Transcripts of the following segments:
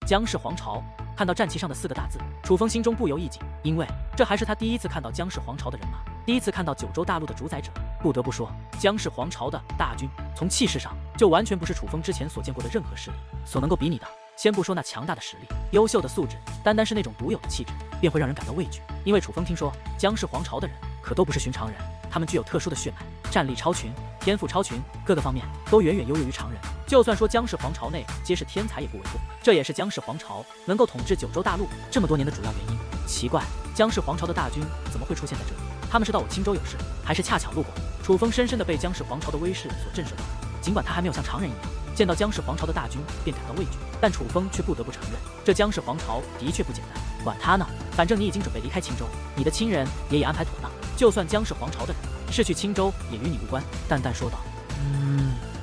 姜氏皇朝。看到战旗上的4个大字，楚风心中不由一紧，因为这还是他第一次看到姜氏皇朝的人马，第一次看到九州大陆的主宰者。不得不说，姜氏皇朝的大军从气势上就完全不是楚风之前所见过的任何势力所能够比拟的。先不说那强大的实力、优秀的素质，单单是那种独有的气质，便会让人感到畏惧。因为楚风听说姜氏皇朝的人可都不是寻常人，他们具有特殊的血脉，战力超群，天赋超群，各个方面都远远优越于常人。就算说姜氏皇朝内皆是天才也不为过，这也是姜氏皇朝能够统治九州大陆这么多年的主要原因。奇怪，姜氏皇朝的大军怎么会出现在这里？他们是到我青州有事，还是恰巧路过？楚风深深地被姜氏皇朝的威势所震慑到，尽管他还没有像常人一样见到姜氏皇朝的大军便感到畏惧，但楚风却不得不承认，这姜氏皇朝的确不简单。管他呢，反正你已经准备离开青州，你的亲人也已安排妥当，就算姜氏皇朝的人是去青州也与你无关。淡淡说道。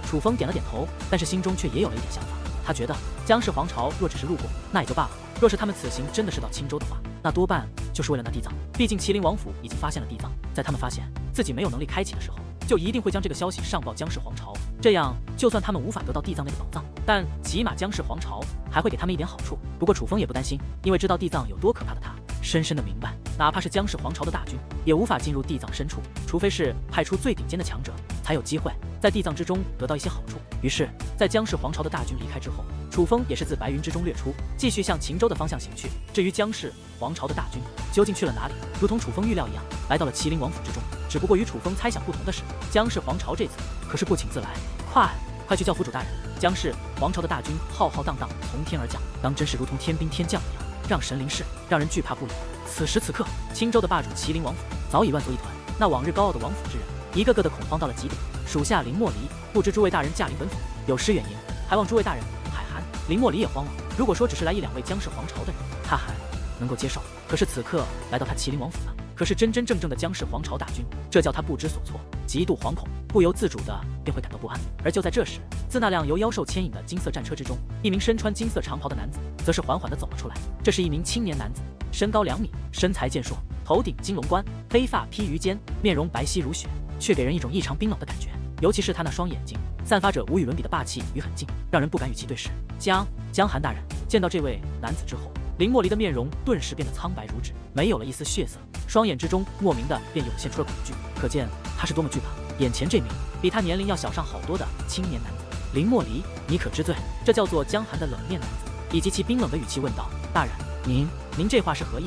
楚风点了点头，但是心中却也有了一点想法。他觉得姜氏皇朝若只是路过，那也就罢了；若是他们此行真的是到青州的话，那多半就是为了那地藏。毕竟麒麟王府已经发现了地藏，在他们发现自己没有能力开启的时候，就一定会将这个消息上报姜氏皇朝。这样，就算他们无法得到地藏那个宝藏，但起码姜氏皇朝还会给他们一点好处。不过楚风也不担心，因为知道地藏有多可怕的他，深深的明白，哪怕是姜氏皇朝的大军，也无法进入地藏深处，除非是派出最顶尖的强者，才有机会在地藏之中得到一些好处。于是，在姜氏皇朝的大军离开之后，楚风也是自白云之中掠出，继续向秦州的方向行去。至于姜氏皇朝的大军究竟去了哪里，如同楚风预料一样，来到了麒麟王府之中。只不过与楚风猜想不同的是，姜氏皇朝这次可是不请自来，快去叫府主大人！姜氏皇朝的大军浩浩荡荡从天而降，当真是如同天兵天将一样，让神临世，让人惧怕不已。此时此刻，青州的霸主麒麟王府早已乱作一团，那往日高傲的王府之人，一个个的恐慌到了极点。属下林莫离，不知诸位大人驾临本府，有失远迎，还望诸位大人海涵。林莫离也慌了，如果说只是来1、2位姜氏皇朝的人，他还能够接受，可是此刻来到他麒麟王府了，可是真真正正的姜氏皇朝大军，这叫他不知所措，极度惶恐，不由自主的便会感到不安。而就在这时，自那辆由妖兽牵引的金色战车之中，一名身穿金色长袍的男子则是缓缓地走了出来。这是一名青年男子，身高2米，身材健硕，头顶金龙冠，黑发披于肩，面容白皙如雪，却给人一种异常冰冷的感觉。尤其是他那双眼睛，散发着无与伦比的霸气与狠劲，让人不敢与其对视。姜涵大人。见到这位男子之后，林莫离的面容顿时变得苍白如纸，没有了一丝血色，双眼之中莫名的便涌现出了恐惧，可见他是多么惧怕眼前这名比他年龄要小上好多的青年男子。林莫离，你可知罪？这叫做姜涵的冷面男子以及其冰冷的语气问道。大人，您这话是何意？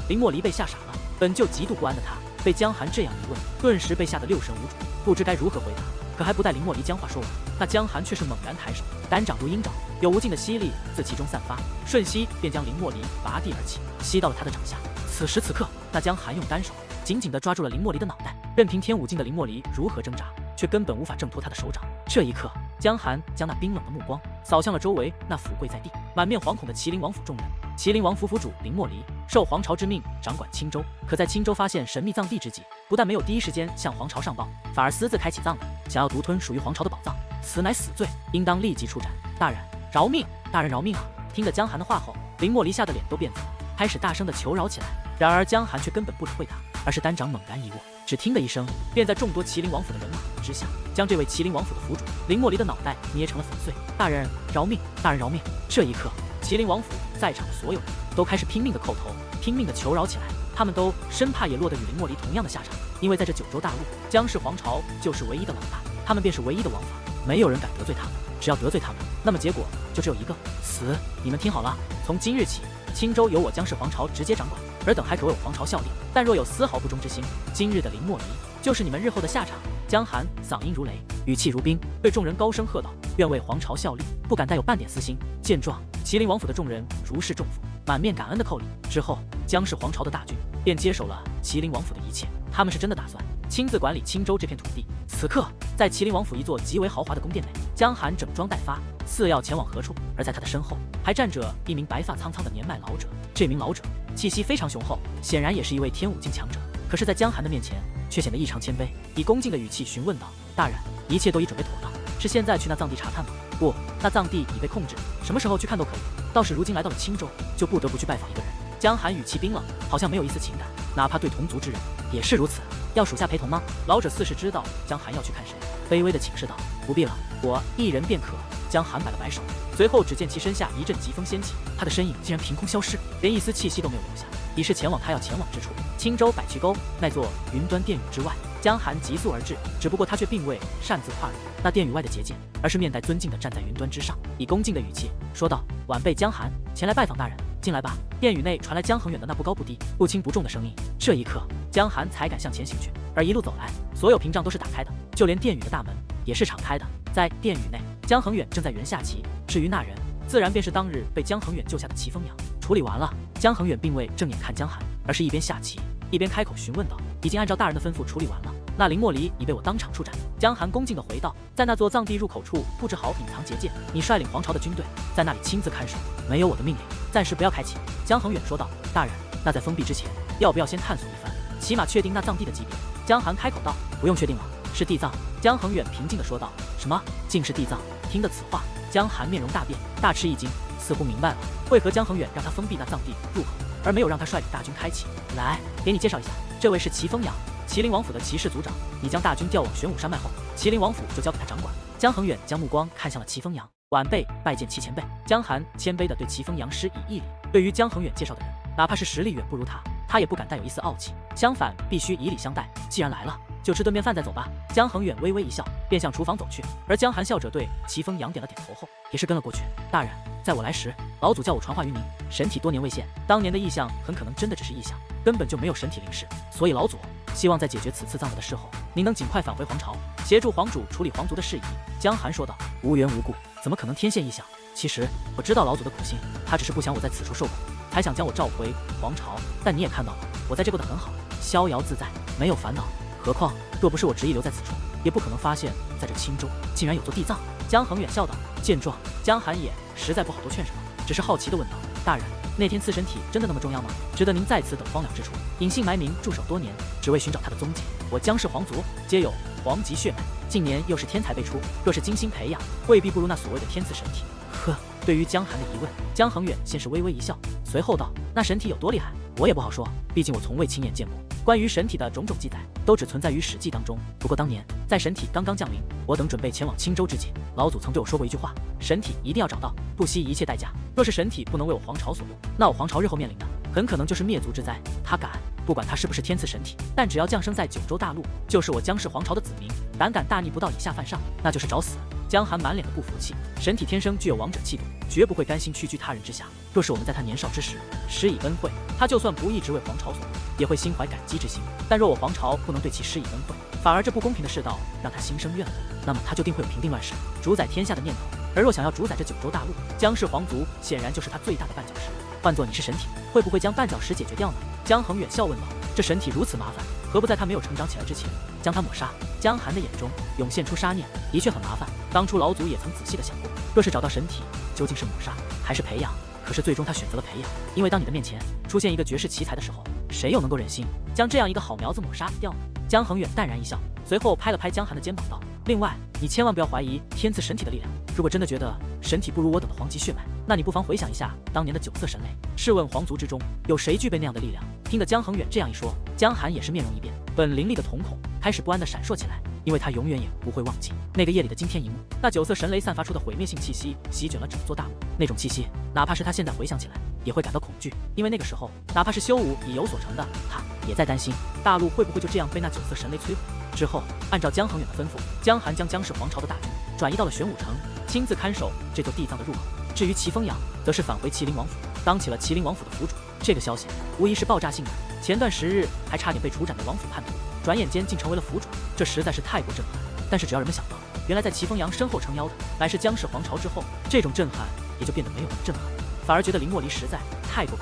林莫离被吓傻了，本就极度不安的他被姜涵这样一问，顿时被吓得六神无主，不知该如何回答。可还不待林莫离将话说完，那姜涵却是猛然抬手，单掌如鹰爪，有无尽的吸力自其中散发，瞬息便将林莫离拔地而起，吸到了他的掌下。此时此刻，那姜涵用单手紧紧地抓住了林莫离的脑袋，任凭天武境的林莫离如何挣扎，却根本无法挣脱他的手掌。这一刻，姜涵将那冰冷的目光扫向了周围那俯跪在地、满面惶恐的麒麟王府众人。麒麟王府府主林莫离受皇朝之命掌管青州，可在青州发现神秘藏地之际，不但没有第一时间向皇朝上报，反而私自开启藏门，想要独吞属于皇朝的宝藏，此乃死罪，应当立即处斩。大人饶命！大人饶命啊！听得姜涵的话后，林莫离吓得脸都变紫了，开始大声的求饶起来。然而姜涵却根本不理会他，而是单掌猛然一握，只听的一声，便在众多麒麟王府的人马之下，将这位麒麟王府的府主林莫离的脑袋捏成了粉碎。大人饶命！大人饶命！这一刻，麒麟王府在场的所有人都开始拼命的叩头，拼命的求饶起来。他们都生怕也落得与林莫离同样的下场，因为在这九州大陆，姜氏皇朝就是唯一的老大，他们便是唯一的王法，没有人敢得罪他们。只要得罪他们，那么结果就只有一个死。你们听好了，从今日起，青州由我姜氏皇朝直接掌管，尔等还可为我皇朝效力。但若有丝毫不忠之心，今日的林莫离就是你们日后的下场。姜涵嗓音如雷，语气如冰，对众人高声喝道：“愿为皇朝效力，不敢带有半点私心。”见状，麒麟王府的众人如释重负，满面感恩的叩礼。之后，姜氏皇朝的大军便接手了麒麟王府的一切。他们是真的打算亲自管理青州这片土地。此刻，在麒麟王府一座极为豪华的宫殿内，姜涵整装待发，似要前往何处。而在他的身后，还站着一名白发苍苍的年迈老者。这名老者气息非常雄厚，显然也是一位天武境强者。可是，在姜涵的面前，却显得异常谦卑，以恭敬的语气询问道：“大人，一切都已准备妥当，是现在去那藏地查探吗？”“不，那藏地已被控制，什么时候去看都可以。倒是如今来到了青州，就不得不去拜访一个人。”姜涵语气冰冷，好像没有一丝情感，哪怕对同族之人也是如此。“要属下陪同吗？”老者似是知道姜涵要去看谁，卑微的请示道：“不必了，我一人便可。江寒摆了摆手，随后只见其身下一阵疾风掀起，他的身影竟然凭空消失，连一丝气息都没有留下，已是前往他要前往之处。青州百渠沟那座云端殿宇之外，江寒急速而至，只不过他却并未擅自跨入那殿宇外的结界，而是面带尊敬地站在云端之上，以恭敬的语气说道：“晚辈江寒前来拜访大人，进来吧。”殿宇内传来江恒远的那不高不低、不轻不重的声音。这一刻，江寒才敢向前行去，而一路走来，所有屏障都是打开的，就连殿宇的大门也是敞开的。在殿宇内，江恒远正在原下棋，至于那人，自然便是当日被江恒远救下的齐风阳。处理完了，江恒远并未正眼看江寒，而是一边下棋一边开口询问道：“已经按照大人的吩咐处理完了，那林莫离已被我当场处斩。”江寒恭敬地回道：“在那座藏地入口处布置好隐藏结界，你率领皇朝的军队在那里亲自看守，没有我的命令，暂时不要开启。”江恒远说道：“大人，那在封闭之前，要不要先探索一番，起码确定那藏地的级别？”江寒开口道：“不用确定了，是地藏。”江恒远平静地说道：“什么？竟是地藏？”听得此话，江寒面容大变，大吃一惊，似乎明白了为何江恒远让他封闭那藏地入口，而没有让他率领大军开启。来，给你介绍一下，这位是齐风阳，麒麟王府的骑士族长。你将大军调往玄武山脉后，麒麟王府就交给他掌管。江恒远将目光看向了齐风阳，晚辈拜见齐前辈。江寒谦卑地对齐风阳施以一礼。对于江恒远介绍的人，哪怕是实力远不如他也不敢带有一丝傲气，相反必须以礼相待。既然来了，就吃顿便饭再走吧。江恒远微微一笑，便向厨房走去，而江寒笑着对齐风阳点了点头后，也是跟了过去。大人，在我来时，老祖叫我传话于您，神体多年未现，当年的异象很可能真的只是异象，根本就没有神体灵视，所以老祖希望在解决此次葬礼的事后，您能尽快返回皇朝，协助皇主处理皇族的事宜。江寒说道：“无缘无故，怎么可能天现异象？其实我知道老祖的苦心，他只是不想我在此处受苦，才想将我召回皇朝。但你也看到了，我在这过得很好，逍遥自在，没有烦恼。何况若不是我执意留在此处，也不可能发现在这青州竟然有座地藏。”江恒远笑道。见状，江寒也实在不好多劝什么，只是好奇地问道：“大人，那天赐神体真的那么重要吗？值得您在此等荒凉之处隐姓埋名驻守多年，只为寻找他的踪迹？我江氏皇族皆有皇级血脉，近年又是天才辈出，若是精心培养，未必不如那所谓的天赐神体。”呵，对于江寒的疑问，江恒远先是微微一笑，随后道：“那神体有多厉害，我也不好说，毕竟我从未亲眼见过。关于神体的种种记载，都只存在于《史记》当中。不过当年在神体刚刚降临，我等准备前往青州之际，老祖曾对我说过一句话：神体一定要找到，不惜一切代价。若是神体不能为我皇朝所用，那我皇朝日后面临的很可能就是灭族之灾。他敢，不管他是不是天赐神体，但只要降生在九州大陆，就是我江氏皇朝的子民。胆敢大逆不道，以下犯上，那就是找死。”江寒满脸的不服气，神体天生具有王者气度，绝不会甘心屈居他人之下。若是我们在他年少之时施以恩惠，他就算不一直为皇朝所用，也会心怀感激之心。但若我皇朝不能对其施以恩惠，反而这不公平的世道让他心生怨恨，那么他就定会有平定乱世、主宰天下的念头。而若想要主宰这九州大陆，江氏皇族显然就是他最大的绊脚石。换做你是神体，会不会将绊脚石解决掉呢？江恒远笑问道。这神体如此麻烦，何不在他没有成长起来之前将他抹杀？江寒的眼中涌现出杀念，的确很麻烦。当初老祖也曾仔细的想过，若是找到神体，究竟是抹杀还是培养？可是最终他选择了培养，因为当你的面前出现一个绝世奇才的时候，谁又能够忍心将这样一个好苗子抹杀掉呢？江恒远淡然一笑，随后拍了拍江寒的肩膀道：“另外，你千万不要怀疑天赐神体的力量。如果真的觉得神体不如我等的皇级血脉，那你不妨回想一下当年的九色神雷。试问皇族之中有谁具备那样的力量？”听得江恒远这样一说，江寒也是面容一变，本凌厉的瞳孔开始不安地闪烁起来，因为他永远也不会忘记那个夜里的惊天一幕。那九色神雷散发出的毁灭性气息席卷了整座大陆，那种气息哪怕是他现在回想起来也会感到恐惧，因为那个时候哪怕是修武已有所成的他，也在担心大陆会不会就这样被那九色神雷摧毁。之后按照江恒远的吩咐，江寒将江氏皇朝的大军转移到了玄武城，亲自看守这座地藏的入口。至于齐风阳，则是返回麒麟王府，当起了麒麟王府的府主。这个消息无疑是爆炸性的，前段时日还差点被处斩的王府叛徒，转眼间竟成为了府主，这实在是太过震撼。但是只要人们想到，原来在齐风阳身后撑腰的乃是江氏皇朝之后，这种震撼也就变得没有那么震撼，反而觉得林莫离实在太过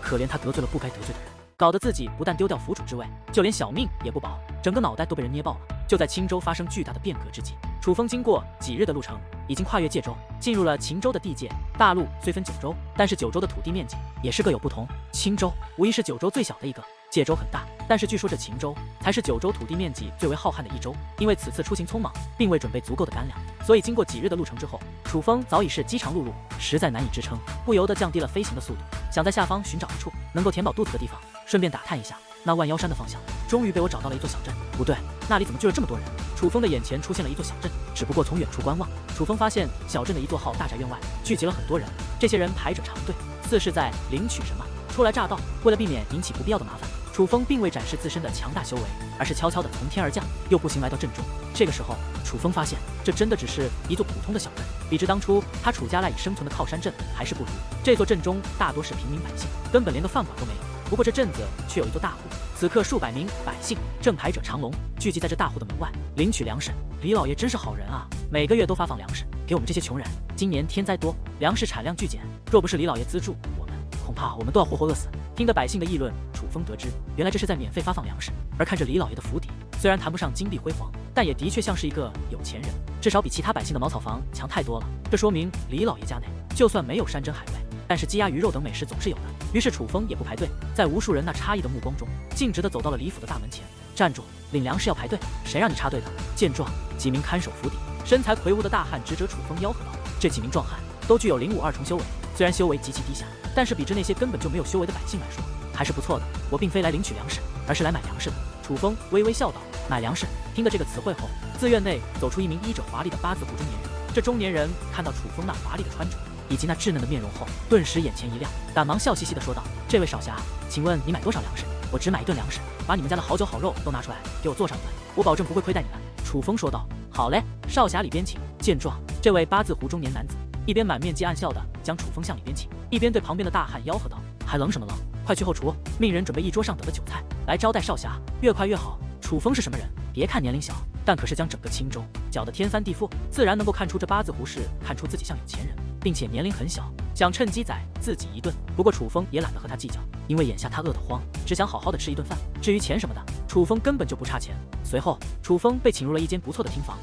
可怜他得罪了不该得罪的人，搞得自己不但丢掉府主之位，就连小命也不保，整个脑袋都被人捏爆了。就在青州发生巨大的变革之际，楚风经过几日的路程，已经跨越界州，进入了秦州的地界。大陆虽分九州，但是九州的土地面积也是各有不同。青州无疑是九州最小的一个，界州很大，但是据说这秦州才是九州土地面积最为浩瀚的一州。因为此次出行匆忙，并未准备足够的干粮，所以经过几日的路程之后，楚风早已是饥肠辘辘，实在难以支撑，不由得降低了飞行的速度，想在下方寻找一处能够填饱肚子的地方，顺便打探一下那万妖山的方向，终于被我找到了一座小镇。不对，那里怎么聚了这么多人？楚风的眼前出现了一座小镇，只不过从远处观望，楚风发现小镇的一座号大宅院外聚集了很多人，这些人排着长队，似是在领取什么。初来乍到，为了避免引起不必要的麻烦，楚风并未展示自身的强大修为，而是悄悄地从天而降，又步行来到镇中。这个时候，楚风发现这真的只是一座普通的小镇，比之当初他楚家赖以生存的靠山镇还是不如。这座镇中大多是平民百姓，根本连个饭馆都没有。不过这镇子却有一座大户，此刻数百名百姓正排着长龙聚集在这大户的门外领取粮食。李老爷真是好人啊，每个月都发放粮食给我们这些穷人。今年天灾多，粮食产量剧减，若不是李老爷资助我们，恐怕我们都要活活饿死。听得百姓的议论，楚风得知原来这是在免费发放粮食。而看着李老爷的府邸，虽然谈不上金碧辉煌，但也的确像是一个有钱人，至少比其他百姓的茅草房强太多了。这说明李老爷家内就算没有山珍海味，但是鸡鸭鱼肉等美食总是有的。于是楚风也不排队，在无数人那诧异的目光中，径直地走到了李府的大门前。站住，领粮食要排队，谁让你插队的？见状，几名看守府邸身材魁梧的大汉直指楚风吆喝道。这几名壮汉都具有领武2重修为，虽然修为极其低下，但是比之那些根本就没有修为的百姓来说，还是不错的。我并非来领取粮食，而是来买粮食的。楚风微微笑道。买粮食。听得这个词汇后，自院内走出一名衣着华丽的八字胡中年人。这中年人看到楚风那华丽的穿着以及那稚嫩的面容后，顿时眼前一亮，赶忙笑嘻嘻地说道：“这位少侠，请问你买多少粮食？我只买1顿粮食，把你们家的好酒好肉都拿出来，给我做上一顿，我保证不会亏待你们。”楚风说道：“好嘞，少侠里边请。”见状，这位八字胡中年男子一边满面讥暗笑的将楚风向里边请，一边对旁边的大汉吆喝道：“还愣什么愣？快去后厨，命人准备一桌上等的酒菜来招待少侠，越快越好。”楚风是什么人？别看年龄小，但可是将整个青州搅得天翻地覆，自然能够看出这八字胡是看出自己像有钱人，并且年龄很小，想趁机宰自己一顿。不过楚风也懒得和他计较，因为眼下他饿得慌，只想好好的吃一顿饭。至于钱什么的，楚风根本就不差钱。随后，楚风被请入了一间不错的厅房。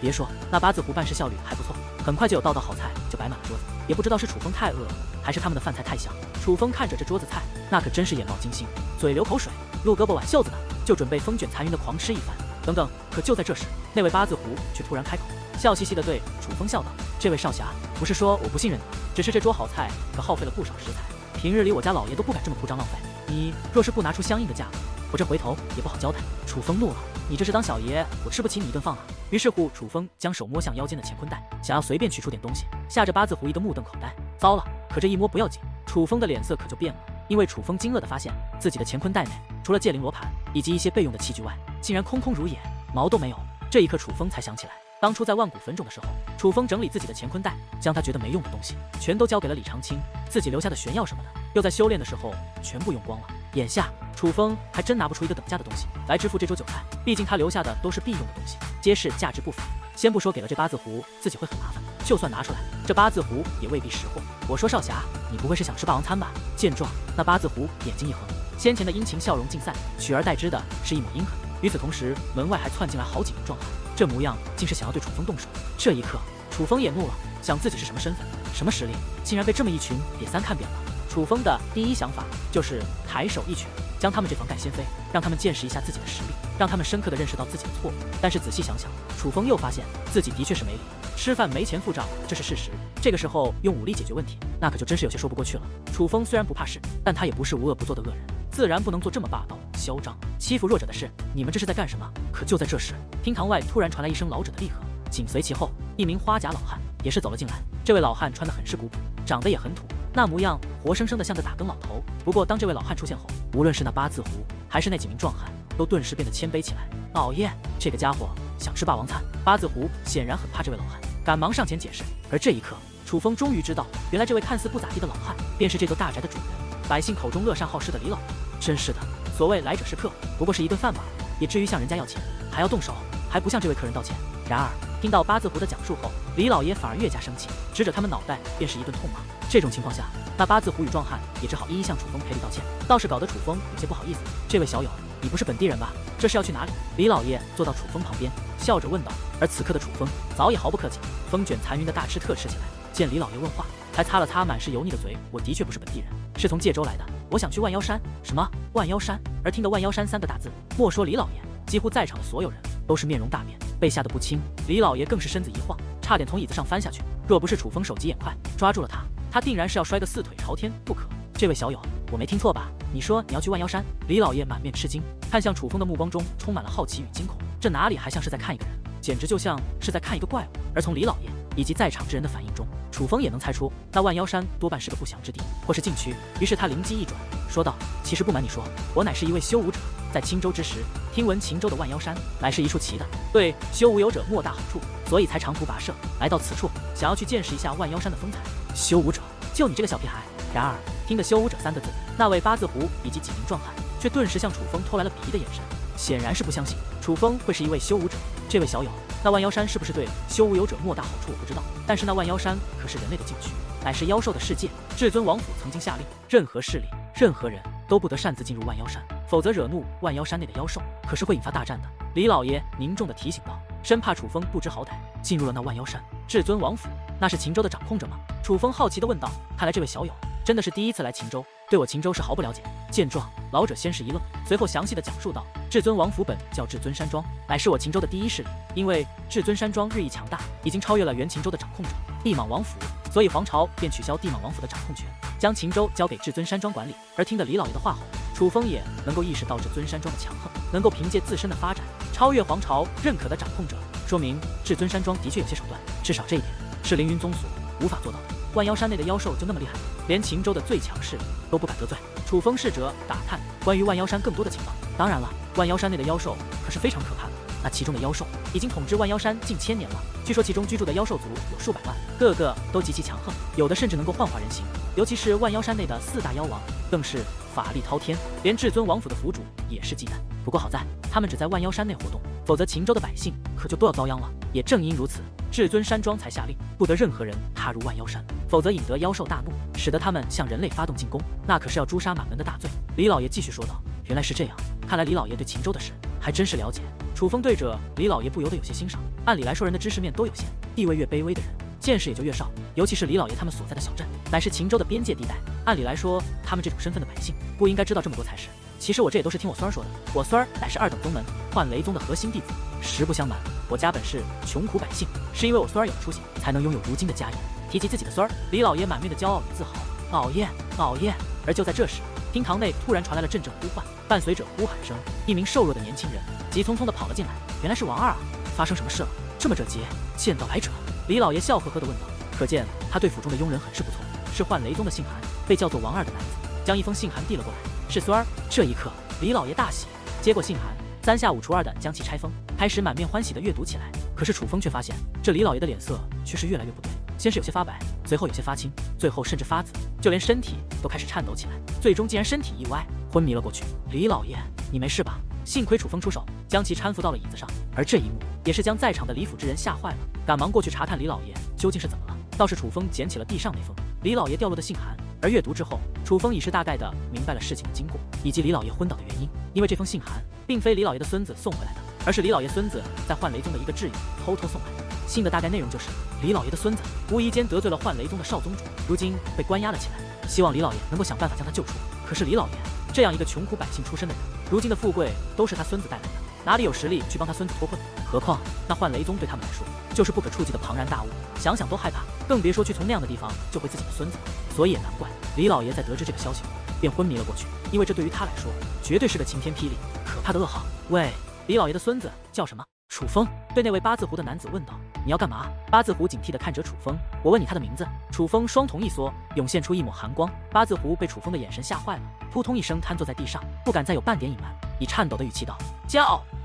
别说，那八字胡办事效率还不错，很快就有道好菜就摆满了桌子。也不知道是楚风太饿了，还是他们的饭菜太香。楚风看着这桌子菜，那可真是眼冒金星，嘴流口水，撸胳膊挽袖子呢，就准备风卷残云的狂吃一番。等等，可就在这时，那位八字胡却突然开口，笑嘻嘻地对楚风笑道：“这位少侠，不是说我不信任你，只是这桌好菜可耗费了不少食材，平日里我家老爷都不敢这么铺张浪费。你若是不拿出相应的价格，我这回头也不好交代。”楚风怒了：“你这是当小爷我吃不起你一顿饭啊！”于是乎，楚风将手摸向腰间的乾坤袋，想要随便取出点东西，吓着八字胡一个目瞪口呆。糟了，可这一摸不要紧，楚风的脸色可就变了，因为楚风惊愕地发现自己的乾坤袋内除了戒灵罗盘以及一些备用的器具外，竟然空空如也，毛都没有。这一刻，楚风才想起来，当初在万古坟冢的时候，楚风整理自己的乾坤袋，将他觉得没用的东西全都交给了李长青，自己留下的玄药什么的，又在修炼的时候全部用光了。眼下，楚风还真拿不出一个等价的东西来支付这桌酒菜，毕竟他留下的都是必用的东西，皆是价值不菲。先不说给了这八字胡自己会很麻烦，就算拿出来，这八字胡也未必识货。我说少侠，你不会是想吃霸王餐吧？见状，那八字胡眼睛一横，先前的殷勤笑容尽散，取而代之的是一抹阴狠。与此同时，门外还窜进来好几名壮汉，这模样竟是想要对楚风动手。这一刻，楚风也怒了，想自己是什么身份，什么实力，竟然被这么一群瘪三看扁了。楚风的第一想法就是抬手一拳将他们这房盖掀飞，让他们见识一下自己的实力，让他们深刻地认识到自己的错误。但是仔细想想，楚风又发现自己的确是没理，吃饭没钱付账，这是事实。这个时候用武力解决问题，那可就真是有些说不过去了。楚风虽然不怕事，但他也不是无恶不作的恶人，自然不能做这么霸道嚣张、欺负弱者的事。你们这是在干什么？可就在这时，厅堂外突然传来一声老者的厉喝，紧随其后，一名花甲老汉也是走了进来。这位老汉穿得很是古朴，长得也很土，那模样活生生的像个打更老头。不过当这位老汉出现后，无论是那八字胡还是那几名壮汉，都顿时变得谦卑起来。老爷，这个家伙想吃霸王餐。八字胡显然很怕这位老汉，赶忙上前解释。而这一刻，楚风终于知道，原来这位看似不咋地的老汉，便是这座大宅的主人，百姓口中乐善好施的李老爷。真是的，所谓来者是客，不过是一顿饭罢了，也至于向人家要钱，还要动手，还不向这位客人道歉。然而听到八字胡的讲述后，李老爷反而越加生气，指着他们脑袋便是一顿痛骂。这种情况下，那八字胡与壮汉也只好一一向楚风赔礼道歉，倒是搞得楚风有些不好意思。这位小友，你不是本地人吧？这是要去哪里？李老爷坐到楚风旁边，笑着问道。而此刻的楚风早已毫不客气，风卷残云的大吃特吃起来。见李老爷问话，才擦了擦满是油腻的嘴。我的确不是本地人，是从界州来的。我想去万妖山。什么万妖山？而听到万妖山3个大字，莫说李老爷，几乎在场的所有人都是面容大变，被吓得不轻。李老爷更是身子一晃，差点从椅子上翻下去。若不是楚风手疾眼快抓住了他，他定然是要摔个四腿朝天不可。这位小友，我没听错吧？你说你要去万妖山？李老爷满面吃惊，看向楚风的目光中充满了好奇与惊恐，这哪里还像是在看一个人，简直就像是在看一个怪物。而从李老爷以及在场之人的反应中，楚风也能猜出那万妖山多半是个不祥之地，或是禁区。于是他灵机一转，说道：“其实不瞒你说，我乃是一位修武者，在青州之时，听闻秦州的万妖山乃是一处奇的，对修武有者莫大好处，所以才长途跋涉来到此处，想要去见识一下万妖山的风采。修武者，就你这个小屁孩！”然而听得修武者3个字，那位八字胡以及几名壮汉却顿时向楚风偷来了鄙夷的眼神，显然是不相信楚风会是一位修武者。这位小友，那万妖山是不是对修武有者莫大好处我不知道，但是那万妖山可是人类的禁区，乃是妖兽的世界。至尊王府曾经下令，任何势力、任何人都不得擅自进入万妖山，否则惹怒万妖山内的妖兽，可是会引发大战的。李老爷凝重地提醒道，生怕楚风不知好歹，进入了那万妖山。至尊王府，那是秦州的掌控者吗？楚风好奇地问道。看来这位小友真的是第一次来秦州，对我秦州是毫不了解。见状，老者先是一愣，随后详细的讲述道：至尊王府本叫至尊山庄，乃是我秦州的第一势力。因为至尊山庄日益强大，已经超越了原秦州的掌控者地莽王府，所以皇朝便取消地莽王府的掌控权，将秦州交给至尊山庄管理。而听得李老爷的话后，楚风也能够意识到至尊山庄的强横，能够凭借自身的发展超越皇朝认可的掌控者，说明至尊山庄的确有些手段，至少这一点是凌云宗所无法做到的。万妖山内的妖兽就那么厉害，连秦州的最强势力都不敢得罪。楚风试着打探关于万妖山更多的情报。当然了，万妖山内的妖兽可是非常可怕的，那其中的妖兽已经统治万妖山近1000年了，据说其中居住的妖兽族有数百万，个个都极其强横，有的甚至能够幻化人形。尤其是万妖山内的4大妖王，更是法力滔天，连至尊王府的府主也是忌惮。不过好在他们只在万妖山内活动，否则秦州的百姓可就都要遭殃了。也正因如此，至尊山庄才下令不得任何人踏入万妖山，否则引得妖兽大怒，使得他们向人类发动进攻，那可是要诛杀满门的大罪。李老爷继续说道：原来是这样，看来李老爷对秦州的事还真是了解。楚风对着李老爷不由得有些欣赏。按理来说，人的知识面都有限，地位越卑微的人见识也就越少，尤其是李老爷他们所在的小镇乃是秦州的边界地带，按理来说他们这种身份的百姓不应该知道这么多才是。其实我这也都是听我孙儿说的，我孙儿乃是2等宗门幻雷宗的核心弟子。实不相瞒，我家本是穷苦百姓，是因为我孙儿有出息，才能拥有如今的家业。提起自己的孙儿，李老爷满面的骄傲与自豪。老爷，老爷！而就在这时，厅堂内突然传来了阵阵呼唤，伴随着呼喊声，一名瘦弱的年轻人急匆匆地跑了进来。原来是王二啊！发生什么事了？这么着急见到来者？李老爷笑呵呵地问道。可见他对府中的佣人很是不错，是幻雷宗的信函，被叫做王二的男子将一封信函递了过来。是孙儿。这一刻，李老爷大喜，接过信函，3下5除2地将其拆封，开始满面欢喜地阅读起来。可是楚风却发现，这李老爷的脸色却是越来越不对，先是有些发白，随后有些发青，最后甚至发紫，就连身体都开始颤抖起来，最终竟然身体一歪，昏迷了过去。李老爷，你没事吧？幸亏楚风出手，将其搀扶到了椅子上，而这一幕也是将在场的李府之人吓坏了，赶忙过去查探李老爷究竟是怎么了。倒是楚风捡起了地上那封李老爷掉落的信函，而阅读之后，楚风已是大概的明白了事情的经过，以及李老爷昏倒的原因。因为这封信函并非李老爷的孙子送回来的，而是李老爷孙子在幻雷宗的一个挚友偷偷送来的。信的大概内容就是，李老爷的孙子无意间得罪了幻雷宗的少宗主，如今被关押了起来，希望李老爷能够想办法将他救出。可是李老爷这样一个穷苦百姓出身的人，如今的富贵都是他孙子带来的，哪里有实力去帮他孙子脱困？何况那幻雷宗对他们来说就是不可触及的庞然大物，想想都害怕，更别说去从那样的地方救回自己的孙子了。所以也难怪李老爷在得知这个消息后便昏迷了过去，因为这对于他来说绝对是个晴天霹雳，可怕的噩耗。喂，李老爷的孙子叫什么？楚风对那位八字胡的男子问道。你要干嘛？八字胡警惕地看着楚风。我问你他的名字。楚风双瞳一缩，涌现出一抹寒光。八字胡被楚风的眼神吓坏了，扑通一声瘫坐在地上，不敢再有半点隐瞒，以颤抖的语气道：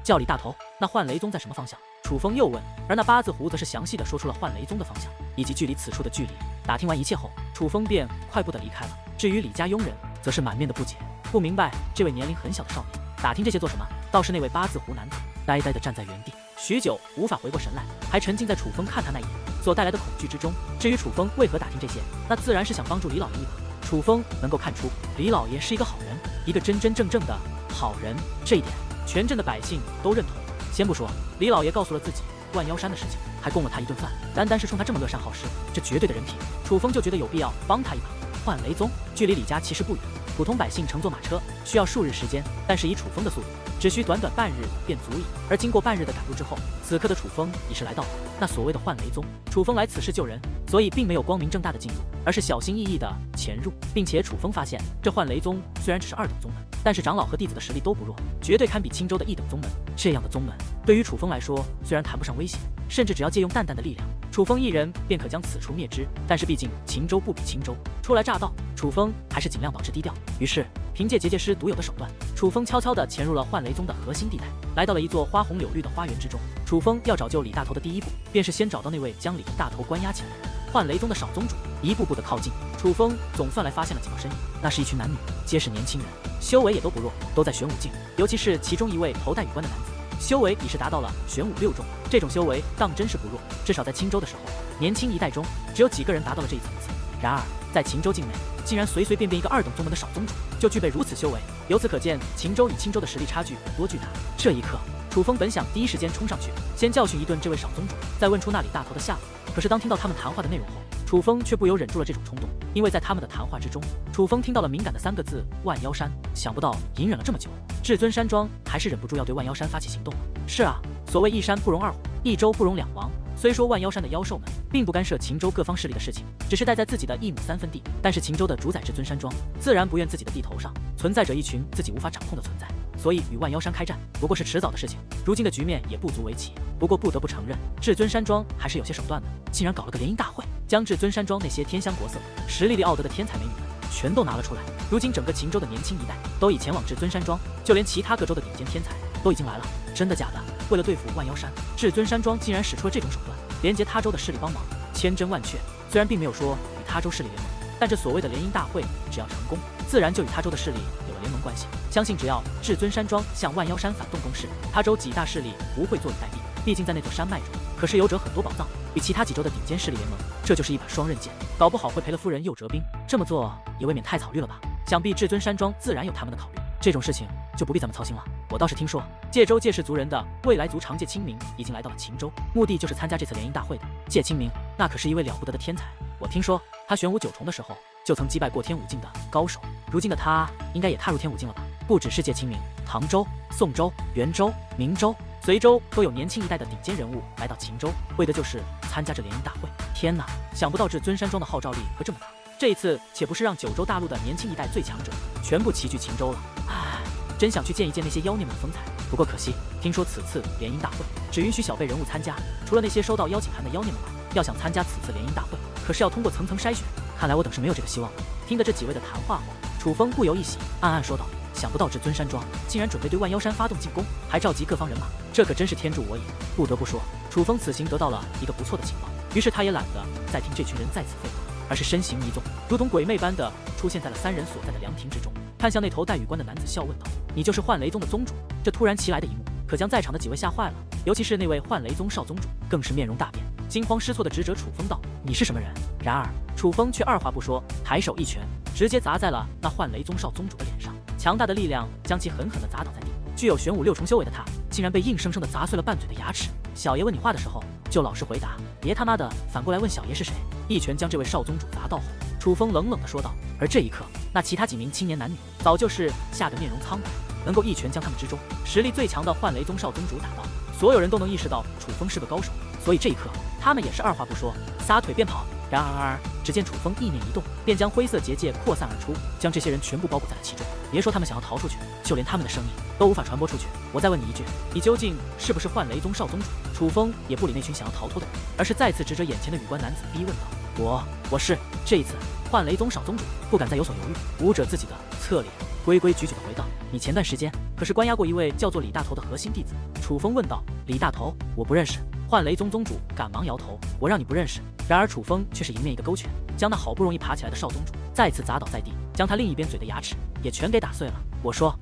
叫李大头。那幻雷宗在什么方向？楚风又问。而那八字胡则是详细地说出了幻雷宗的方向以及距离此处的距离。打听完一切后，楚风便快步地离开了。至于李家佣人，则是满面的不解，不明白这位年龄很小的少年打听这些做什么。倒是那位八字胡男子呆呆地站在原地，许久无法回过神来，还沉浸在楚风看他那一眼所带来的恐惧之中。至于楚风为何打听这些，那自然是想帮助李老爷一把。楚风能够看出李老爷是一个好人，一个真真正正的好人，这一点全镇的百姓都认同。先不说李老爷告诉了自己万妖山的事情，还供了他一顿饭，单单是冲他这么乐善好施，这绝对的人品，楚风就觉得有必要帮他一把。幻雷宗距离李家其实不远，普通百姓乘坐马车需要数日时间，但是以楚风的速度，只需短短半日便足矣。而经过半日的赶路之后，此刻的楚风已是来到了那所谓的幻雷宗。楚风来此事救人，所以并没有光明正大的进入，而是小心翼翼的潜入，并且楚风发现这幻雷宗虽然只是2等宗门，但是长老和弟子的实力都不弱，绝对堪比青州的1等宗门。这样的宗门对于楚风来说，虽然谈不上威胁，甚至只要借用淡淡的力量，楚风一人便可将此处灭之。但是毕竟秦州不比青州，初来乍到，楚风还是尽量保持低调。于是凭借结界师独有的手段，楚风悄悄地潜入了幻雷宗的核心地带，来到了一座花红柳绿的花园之中。楚风要找救李大头的第一步，便是先找到那位将李大头关押起来的幻雷宗的少宗主，一步步的靠近。楚风总算来发现了几道身影，那是一群男女，皆是年轻人，修为也都不弱，都在玄武境。尤其是其中一位头戴羽冠的男子，修为已是达到了玄武6重，这种修为当真是不弱。至少在青州的时候，年轻一代中只有几个人达到了这一层次。然而在秦州境内，竟然随随便便一个2等宗门的少宗主就具备如此修为，由此可见秦州与青州的实力差距有多巨大。这一刻，楚风本想第一时间冲上去，先教训一顿这位少宗主，再问出那李大头的下落。可是当听到他们谈话的内容后，楚风却不由忍住了这种冲动，因为在他们的谈话之中，楚风听到了敏感的3个字：万妖山。想不到隐忍了这么久，至尊山庄还是忍不住要对万妖山发起行动了。是啊，所谓一山不容2虎，一州不容2王。虽说万妖山的妖兽们并不干涉秦州各方势力的事情，只是待在自己的1亩3分地，但是秦州的主宰至尊山庄自然不愿自己的地头上存在着一群自己无法掌控的存在，所以与万妖山开战不过是迟早的事情。如今的局面也不足为奇，不过不得不承认，至尊山庄还是有些手段的，竟然搞了个联姻大会，将至尊山庄那些天香国色、实力里傲得的天才美女们全都拿了出来。如今整个秦州的年轻一代都已前往至尊山庄，就连其他各州的顶尖天才都已经来了。真的假的？为了对付万妖山，至尊山庄竟然使出了这种手段，连结他州的势力帮忙，千真万确。虽然并没有说与他州势力联盟，但这所谓的联姻大会只要成功，自然就与他州的势力有了联盟关系。相信只要至尊山庄向万妖山反动攻势，他州几大势力不会坐以待毙。毕竟在那座山脉中，可是有着很多宝藏，与其他几州的顶尖势力联盟，这就是一把双刃剑，搞不好会赔了夫人又折兵。这么做也未免太草率了吧？想必至尊山庄自然有他们的考虑，这种事情就不必咱们操心了。我倒是听说，界州界氏族人的未来族长界清明已经来到了秦州，目的就是参加这次联姻大会的。界清明那可是一位了不得的天才，我听说他玄武9重的时候就曾击败过天武境的高手，如今的他应该也踏入天武境了吧？不只是界清明，唐州、宋州、元州、明州、随州都有年轻一代的顶尖人物来到秦州，为的就是参加这联姻大会。天哪，想不到至尊山庄的号召力会这么大，这一次岂不是让9州大陆的年轻一代最强者全部齐聚秦州了？唉，真想去见一见那些妖孽们的风采。不过可惜，听说此次联姻大会只允许小辈人物参加，除了那些收到邀请函的妖孽们外，要想参加此次联姻大会，可是要通过层层筛选。看来我等是没有这个希望了。听得这几位的谈话后，楚风不由一喜，暗暗说道：想不到至尊山庄竟然准备对万妖山发动进攻，还召集各方人马，这可真是天助我也。不得不说，楚风此行得到了一个不错的情报，于是他也懒得再听这群人再次废话，而是身形一纵，如同鬼魅般的出现在了3人所在的凉亭之中，看向那头戴羽冠的男子，笑问道：你就是幻雷宗的宗主？这突然其来的一幕，可将在场的几位吓坏了，尤其是那位幻雷宗少宗主，更是面容大变，惊慌失措的直指楚风道：你是什么人？然而楚风却二话不说，抬手一拳直接砸在了那幻雷宗少宗主的脸上，强大的力量将其狠狠地砸倒在地。具有玄武6重修为的他，竟然被硬生生地砸碎了半嘴的牙齿。小爷问你话的时候就老实回答，别他妈的反过来问小爷是谁。一拳将这位少宗主砸倒后，楚风冷冷地说道。而这一刻，那其他几名青年男女早就是吓得面容苍白，能够一拳将他们之中实力最强的幻雷宗少宗主打倒。所有人都能意识到楚风是个高手，所以这一刻他们也是二话不说，撒腿便跑。然而只见楚风意念一动，便将灰色结界扩散而出，将这些人全部包裹在了其中。别说他们想要逃出去，就连他们的声音都无法传播出去。我再问你一句，你究竟是不是幻雷宗少宗主？楚风也不理那群想要逃脱的人，而是再次指着眼前的羽冠男子逼问道：我是。这一次幻雷宗少宗主不敢再有所犹豫，捂着自己的侧脸，规规矩矩地回道：你前段时间可是关押过一位叫做李大头的核心弟子。楚风问道：李大头？我不认识。幻雷宗宗主赶忙摇头：我让你不认识。然而楚风却是迎面一个勾拳，将那好不容易爬起来的少宗主再次砸倒在地，将他另一边嘴的牙齿也全给打碎了。我说，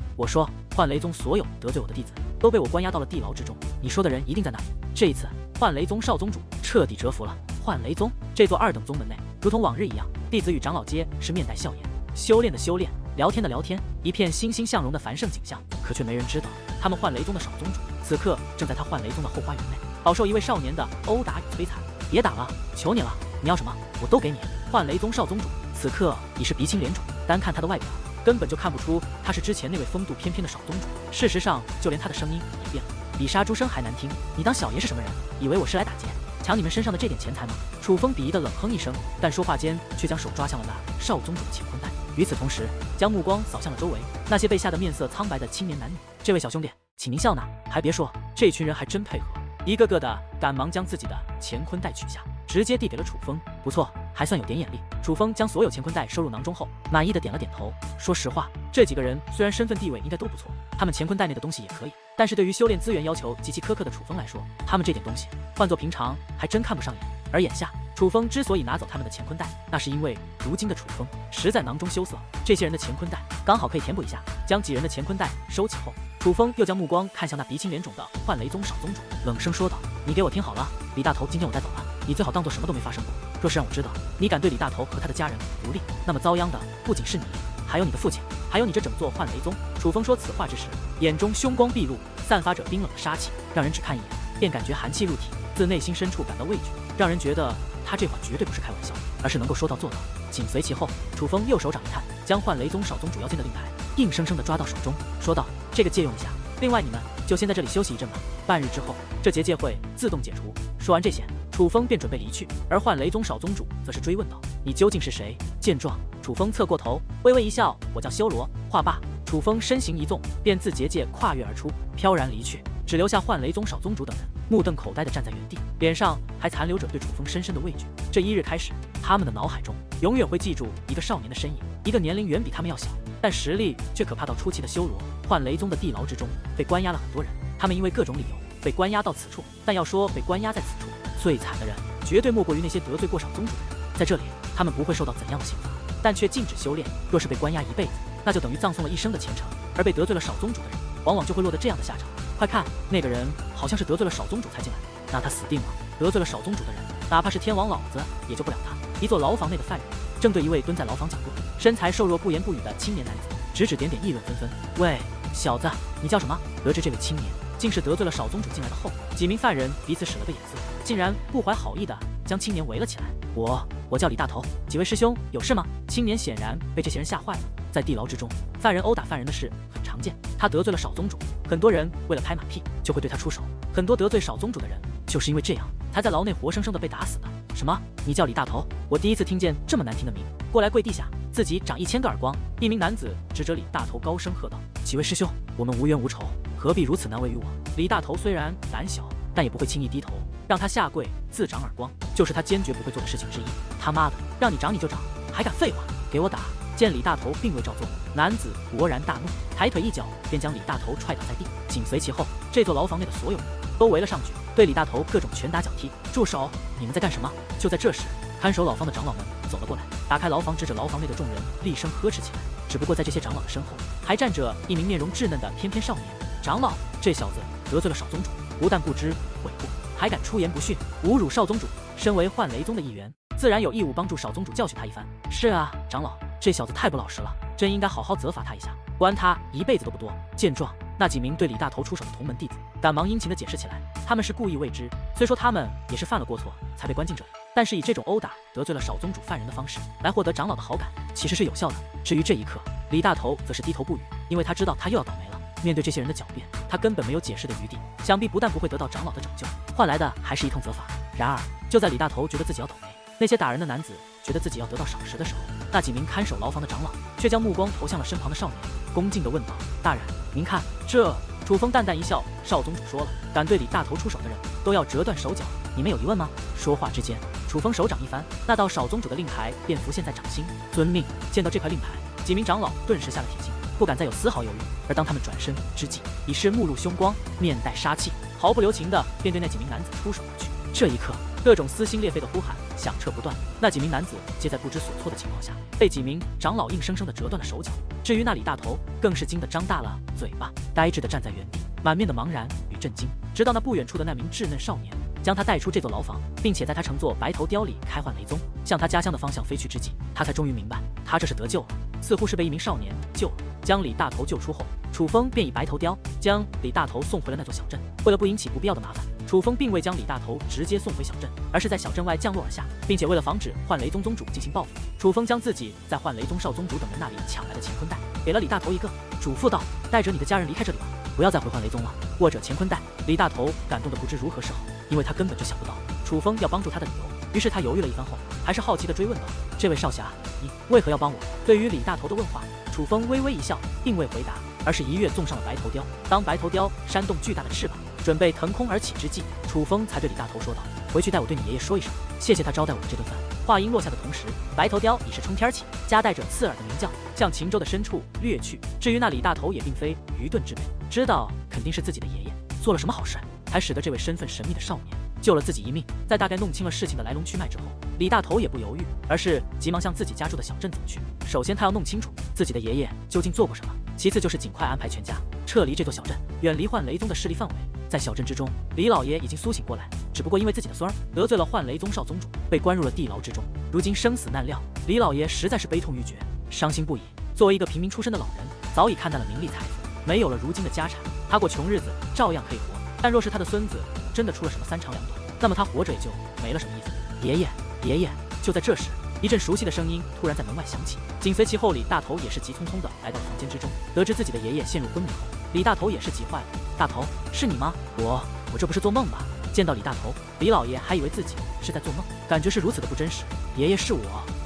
幻雷宗所有得罪我的弟子都被我关押到了地牢之中，你说的人一定在那里。这一次幻雷宗少宗主彻底折服了。幻雷宗这座2等宗门内，如同往日一样，弟子与长老皆是面带笑颜，修炼的修炼，聊天的聊天，一片欣欣向荣的繁盛景象。可却没人知道，他们幻雷宗的少宗主此刻正在他幻雷宗的后花园内，饱受一位少年的殴打与摧残。别打了，求你了，你要什么我都给你。幻雷宗少宗主此刻已是鼻青脸肿，单看他的外表根本就看不出他是之前那位风度翩翩的少宗主。事实上，就连他的声音也变了，比杀猪声还难听。你当小爷是什么人？以为我是来打劫，抢你们身上的这点钱财吗？楚风鄙夷的冷哼一声，但说话间却将手抓向了那少宗主的乾坤袋。与此同时，将目光扫向了周围那些被吓得面色苍白的青年男女。这位小兄弟，请您笑纳。还别说，这群人还真配合，一个个的赶忙将自己的乾坤袋取下，直接递给了楚风。不错，还算有点眼力。楚风将所有乾坤袋收入囊中后，满意的点了点头。说实话，这几个人虽然身份地位应该都不错，他们乾坤袋内的东西也可以，但是对于修炼资源要求极其苛刻的楚风来说，他们这点东西换做平常还真看不上眼。而眼下，楚风之所以拿走他们的乾坤袋，那是因为如今的楚风实在囊中羞涩，这些人的乾坤袋刚好可以填补一下。将几人的乾坤袋收起后，楚风又将目光看向那鼻青脸肿的幻雷宗少宗主，冷声说道：“你给我听好了，李大头今天我带走了，你最好当做什么都没发生过。若是让我知道你敢对李大头和他的家人不利，那么遭殃的不仅是你，还有你的父亲，还有你这整座幻雷宗。”楚风说此话之时，眼中凶光毕露，散发着冰冷的杀气，让人只看一眼便感觉寒气入体，自内心深处感到畏惧，让人觉得他这话绝对不是开玩笑，而是能够说到做到。紧随其后，楚风右手掌一探，将幻雷宗少宗主腰间的令牌硬生生地抓到手中，说道：“这个借用一下，另外你们就先在这里休息一阵吧，半日之后这结界会自动解除。”说完这些，楚风便准备离去，而幻雷宗少宗主则是追问道：“你究竟是谁？”见状，楚风侧过头，微微一笑：“我叫修罗。”话罢，楚风身形一纵，便自结界跨越而出，飘然离去，只留下幻雷宗少宗主等人目瞪口呆地站在原地，脸上还残留着对楚风深深的畏惧。这一日开始，他们的脑海中永远会记住一个少年的身影，一个年龄远比他们要小，但实力却可怕到出奇的修罗。幻雷宗的地牢之中被关押了很多人，他们因为各种理由被关押到此处，但要说被关押在此处最惨的人，绝对莫过于那些得罪过少宗主的人。在这里，他们不会受到怎样的刑罚，但却禁止修炼。若是被关押一辈子，那就等于葬送了一生的前程。而被得罪了少宗主的人，往往就会落得这样的下场。快看，那个人好像是得罪了少宗主才进来的，那他死定了。得罪了少宗主的人，哪怕是天王老子也救不了他。一座牢房内的犯人正对一位蹲在牢房角落、身材瘦弱、不言不语的青年男子指指点点，议论纷纷。喂，小子，你叫什么？得知这位青年竟是得罪了少宗主进来的后，几名犯人彼此使了个眼色，竟然不怀好意的将青年围了起来。我叫李大头，几位师兄有事吗？青年显然被这些人吓坏了。在地牢之中，犯人殴打犯人的事很常见，他得罪了少宗主，很多人为了拍马屁就会对他出手，很多得罪少宗主的人就是因为这样才在牢内活生生的被打死的。什么？你叫李大头？我第一次听见这么难听的名，过来跪地下，自己长1000个耳光！一名男子指着李大头高声喝道：“几位师兄，我们无冤无仇，何必如此难为于我？”李大头虽然胆小，但也不会轻易低头，让他下跪自长耳光，就是他坚决不会做的事情之一。他妈的，让你长你就长，还敢废话？给我打！见李大头并未照做，男子勃然大怒，抬腿一脚便将李大头踹倒在地。紧随其后，这座牢房内的所有人都围了上去，对李大头各种拳打脚踢。住手！你们在干什么？就在这时，看守牢房的长老们走了过来，打开牢房，指着牢房内的众人厉声呵斥起来。只不过在这些长老的身后，还站着一名面容稚嫩的翩翩少年。长老，这小子得罪了少宗主，不但不知悔过，还敢出言不逊，侮辱少宗主。身为幻雷宗的一员，自然有义务帮助少宗主教训他一番。是啊，长老，这小子太不老实了，真应该好好责罚他一下，不然他一辈子都不多。见状，那几名对李大头出手的同门弟子赶忙殷勤地解释起来，他们是故意为之，虽说他们也是犯了过错才被关进这里，但是以这种殴打得罪了少宗主犯人的方式来获得长老的好感，其实是有效的。至于这一刻，李大头则是低头不语，因为他知道他又要倒霉了。面对这些人的狡辩，他根本没有解释的余地，想必不但不会得到长老的拯救，换来的还是一通责罚。然而，就在李大头觉得自己要倒霉，那些打人的男子觉得自己要得到赏识的时候，那几名看守牢房的长老却将目光投向了身旁的少年，恭敬地问道：“大人，您看这……”楚风淡淡一笑：“少宗主说了，敢对李大头出手的人都要折断手脚，你们有疑问吗？”说话之间，楚风手掌一翻，那道少宗主的令牌便浮现在掌心。遵命。见到这块令牌，几名长老顿时下了铁心，不敢再有丝毫犹豫。而当他们转身之际，已是目露凶光，面带杀气，毫不留情的便对那几名男子出手而去。这一刻，各种撕心裂肺的呼喊响彻不断。那几名男子皆在不知所措的情况下，被几名长老硬生生的折断了手脚。至于那李大头，更是惊得张大了嘴巴，呆滞的站在原地，满面的茫然与震惊。直到那不远处的那名稚嫩少年将他带出这座牢房，并且在他乘坐白头雕里开幻雷宗，向他家乡的方向飞去之际，他才终于明白，他这是得救了，似乎是被一名少年救了。将李大头救出后，楚风便以白头雕将李大头送回了那座小镇。为了不引起不必要的麻烦，楚风并未将李大头直接送回小镇，而是在小镇外降落而下，并且为了防止幻雷宗宗主进行报复，楚风将自己在幻雷宗少宗主等人那里抢来的乾坤袋给了李大头一个，嘱咐道：“带着你的家人离开这里吧，不要再回幻雷宗了。”握着乾坤袋，李大头感动得不知如何是好，因为他根本就想不到楚风要帮助他的理由。于是他犹豫了一番后，还是好奇地追问道：“这位少侠，你为何要帮我？”对于李大头的问话，楚风微微一笑，并未回答，而是一跃纵上了白头雕。当白头雕扇动巨大的翅膀，准备腾空而起之际，楚风才对李大头说道：“回去带我对你爷爷说一声，谢谢他招待我们这顿饭。”话音落下的同时，白头雕已是冲天起，夹带着刺耳的鸣叫，向秦州的深处掠去。至于那李大头也并非愚钝之辈，知道肯定是自己的爷爷做了什么好事，才使得这位身份神秘的少年救了自己一命。在大概弄清了事情的来龙去脉之后，李大头也不犹豫，而是急忙向自己家住的小镇走去。首先他要弄清楚自己的爷爷究竟做过什么，其次就是尽快安排全家撤离这座小镇，远离幻雷宗的势力范围。在小镇之中，李老爷已经苏醒过来，只不过因为自己的孙儿得罪了幻雷宗少宗主，被关入了地牢之中，如今生死难料。李老爷实在是悲痛欲绝，伤心不已。作为一个平民出身的老人，早已看淡了名利财富，没有了如今的家产，他过穷日子照样可以活。但若是他的孙子真的出了什么三长两短，那么他活着也就没了什么意思。爷爷，爷爷！就在这时，一阵熟悉的声音突然在门外响起，紧随其后，李大头也是急匆匆地来到了房间之中。得知自己的爷爷陷入昏迷后，李大头也是急坏了。大头，是你吗？我这不是做梦吧？见到李大头，李老爷还以为自己是在做梦，感觉是如此的不真实。爷爷是我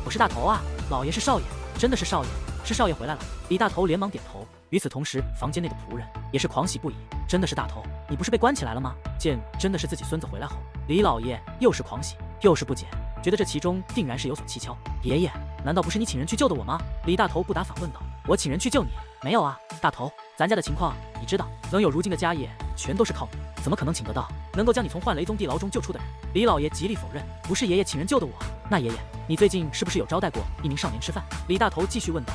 是大头啊，老爷是少爷，真的是少爷，是少爷回来了。李大头连忙点头。与此同时，房间内的仆人也是狂喜不已。真的是大头，你不是被关起来了吗？见真的是自己孙子回来后，李老爷又是狂喜又是不解，觉得这其中定然是有所蹊跷。爷爷，难道不是你请人去救的我吗？李大头不答反问道。我请人去救你？没有啊，大头，咱家的情况你知道，能有如今的家业，全都是靠你，怎么可能请得到能够将你从幻雷宗地牢中救出的人？李老爷极力否认，不是爷爷请人救的我。那爷爷，你最近是不是有招待过一名少年吃饭？李大头继续问道。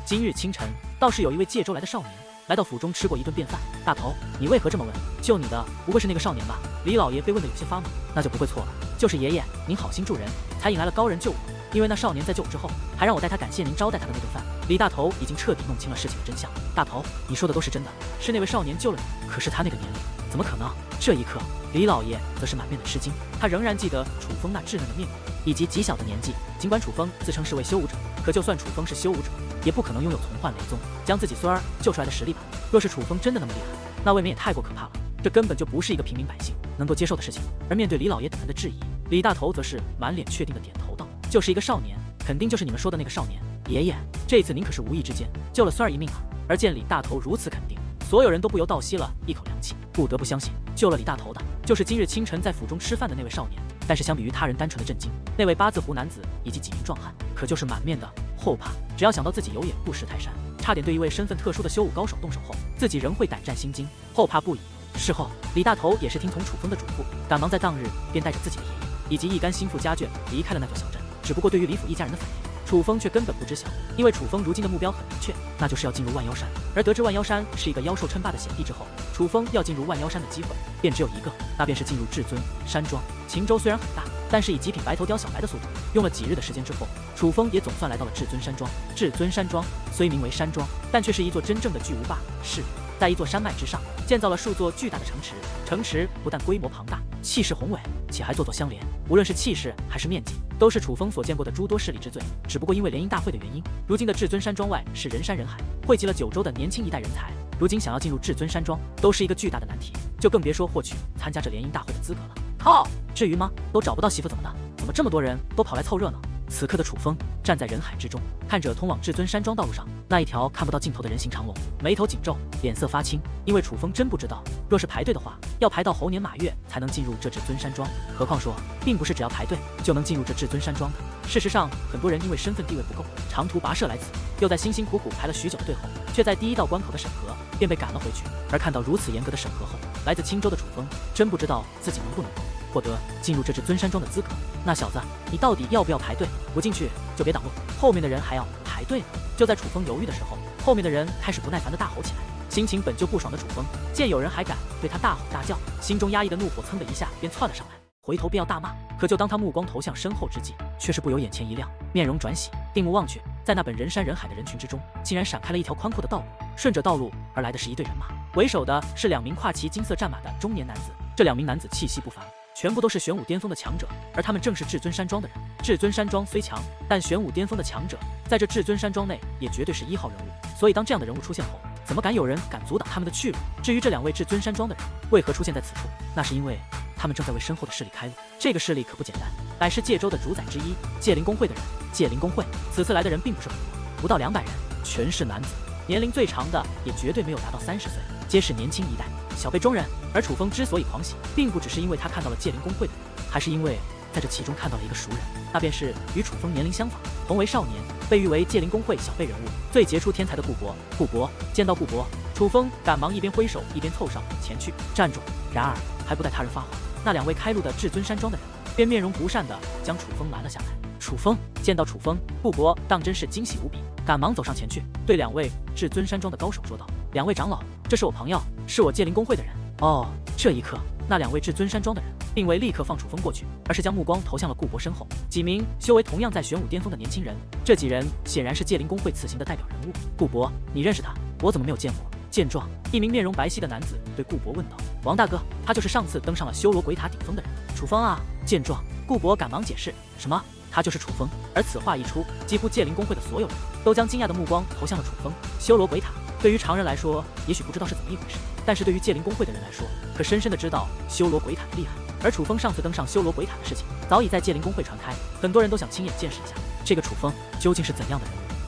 今日清晨，倒是有一位借州来的少年来到府中吃过一顿便饭。大头，你为何这么问？救你的不会是那个少年吧？李老爷被问得有些发懵。那就不会错了，就是爷爷您好心助人，才引来了高人救我。因为那少年在救我之后，还让我带他感谢您招待他的那顿饭。李大头已经彻底弄清了事情的真相。大头，你说的都是真的，是那位少年救了你。可是他那个年龄，怎么可能？这一刻，李老爷则是满面的吃惊。他仍然记得楚风那稚嫩的面孔以及极小的年纪。尽管楚风自称是位修武者，可就算楚风是修武者，也不可能拥有从幻雷宗将自己孙儿救出来的实力吧？若是楚风真的那么厉害，那未免也太过可怕了。这根本就不是一个平民百姓能够接受的事情。而面对李老爷等人的质疑，李大头则是满脸确定的点头道：“就是一个少年，肯定就是你们说的那个少年。爷爷，这次您可是无意之间救了孙儿一命啊！”而见李大头如此肯定，所有人都不由倒吸了一口凉气，不得不相信，救了李大头的就是今日清晨在府中吃饭的那位少年。但是相比于他人单纯的震惊，那位八字胡男子以及几名壮汉可就是满面的后怕。只要想到自己有眼不识泰山，差点对一位身份特殊的修武高手动手后，自己仍会胆战心惊，后怕不已。事后，李大头也是听从楚风的嘱咐，赶忙在当日便带着自己的爷爷以及一干心腹家眷离开了那座小镇。只不过对于李府一家人的反应，楚风却根本不知晓，因为楚风如今的目标很明确，那就是要进入万妖山。而得知万妖山是一个妖兽称霸的险地之后，楚风要进入万妖山的机会便只有一个，那便是进入至尊山庄。秦州虽然很大，但是以极品白头雕小白的速度，用了几日的时间之后，楚风也总算来到了至尊山庄。至尊山庄虽名为山庄，但却是一座真正的巨无霸是在一座山脉之上建造了数座巨大的城池，城池不但规模庞大，气势宏伟，且还座座相连，无论是气势还是面积，都是楚风所见过的诸多势力之最。只不过因为联姻大会的原因，如今的至尊山庄外是人山人海，汇集了9州的年轻一代人才。如今想要进入至尊山庄，都是一个巨大的难题，就更别说获取参加这联姻大会的资格了。靠，至于吗？都找不到媳妇怎么的？怎么这么多人都跑来凑热闹？此刻的楚风站在人海之中，看着通往至尊山庄道路上那一条看不到尽头的人行长龙，眉头紧皱，脸色发青。因为楚风真不知道，若是排队的话，要排到猴年马月才能进入这至尊山庄。何况说，并不是只要排队就能进入这至尊山庄的。事实上，很多人因为身份地位不够，长途跋涉来此，又在辛辛苦苦排了许久的队后，却在第一道关口的审核便被赶了回去。而看到如此严格的审核后，来自青州的楚风真不知道自己能不能获得进入这至尊山庄的资格。那小子，你到底要不要排队？不进去就别挡路，后面的人还要排队呢。就在楚风犹豫的时候，后面的人开始不耐烦地大吼起来。心情本就不爽的楚风见有人还敢对他大吼大叫，心中压抑的怒火噌的一下便窜了上来，回头便要大骂。可就当他目光投向身后之际，却是不由眼前一亮，面容转喜，定目望去，在那本人山人海的人群之中，竟然闪开了一条宽阔的道路。顺着道路而来的是一队人马，为首的是2名跨骑金色战马的中年男子。这2名男子气息不凡，全部都是玄武巅峰的强者，而他们正是至尊山庄的人。至尊山庄虽强，但玄武巅峰的强者在这至尊山庄内也绝对是1号人物，所以当这样的人物出现后，怎么敢有人敢阻挡他们的去路？至于这2位至尊山庄的人为何出现在此处，那是因为他们正在为身后的势力开路。这个势力可不简单，乃是界州的主宰之一界灵公会的人。界灵公会此次来的人并不是很多，不到200人，全是男子，年龄最长的也绝对没有达到30岁，皆是年轻一代，小辈中人。而楚风之所以狂喜，并不只是因为他看到了界灵公会的人，还是因为在这其中看到了一个熟人，那便是与楚风年龄相仿，同为少年，被誉为界灵公会小辈人物最杰出天才的顾博。顾博见到顾博，楚风赶忙一边挥手一边凑上前去站住。然而还不待他人发话，那2位开路的至尊山庄的人便面容不善地将楚风拦了下来。楚风见到楚风，顾博当真是惊喜无比，赶忙走上前去，对2位至尊山庄的高手说道：“2位长老，这是我朋友，是我界灵公会的人。”哦，这一刻，那2位至尊山庄的人并未立刻放楚风过去，而是将目光投向了顾博身后几名修为同样在玄武巅峰的年轻人。这几人显然是界灵公会此行的代表人物。顾博，你认识他？我怎么没有见过？见状，一名面容白皙的男子对顾博问道：“王大哥，他就是上次登上了修罗鬼塔顶峰的人，楚风啊！”见状，顾博赶忙解释：“什么？他就是楚风？”而此话一出，几乎界灵公会的所有人都将惊讶的目光投向了楚风。修罗鬼塔对于常人来说，也许不知道是怎么一回事，但是对于界灵公会的人来说，可深深的知道修罗鬼塔的厉害。而楚风上次登上修罗鬼塔的事情，早已在界灵公会传开，很多人都想亲眼见识一下这个楚风究竟是怎样的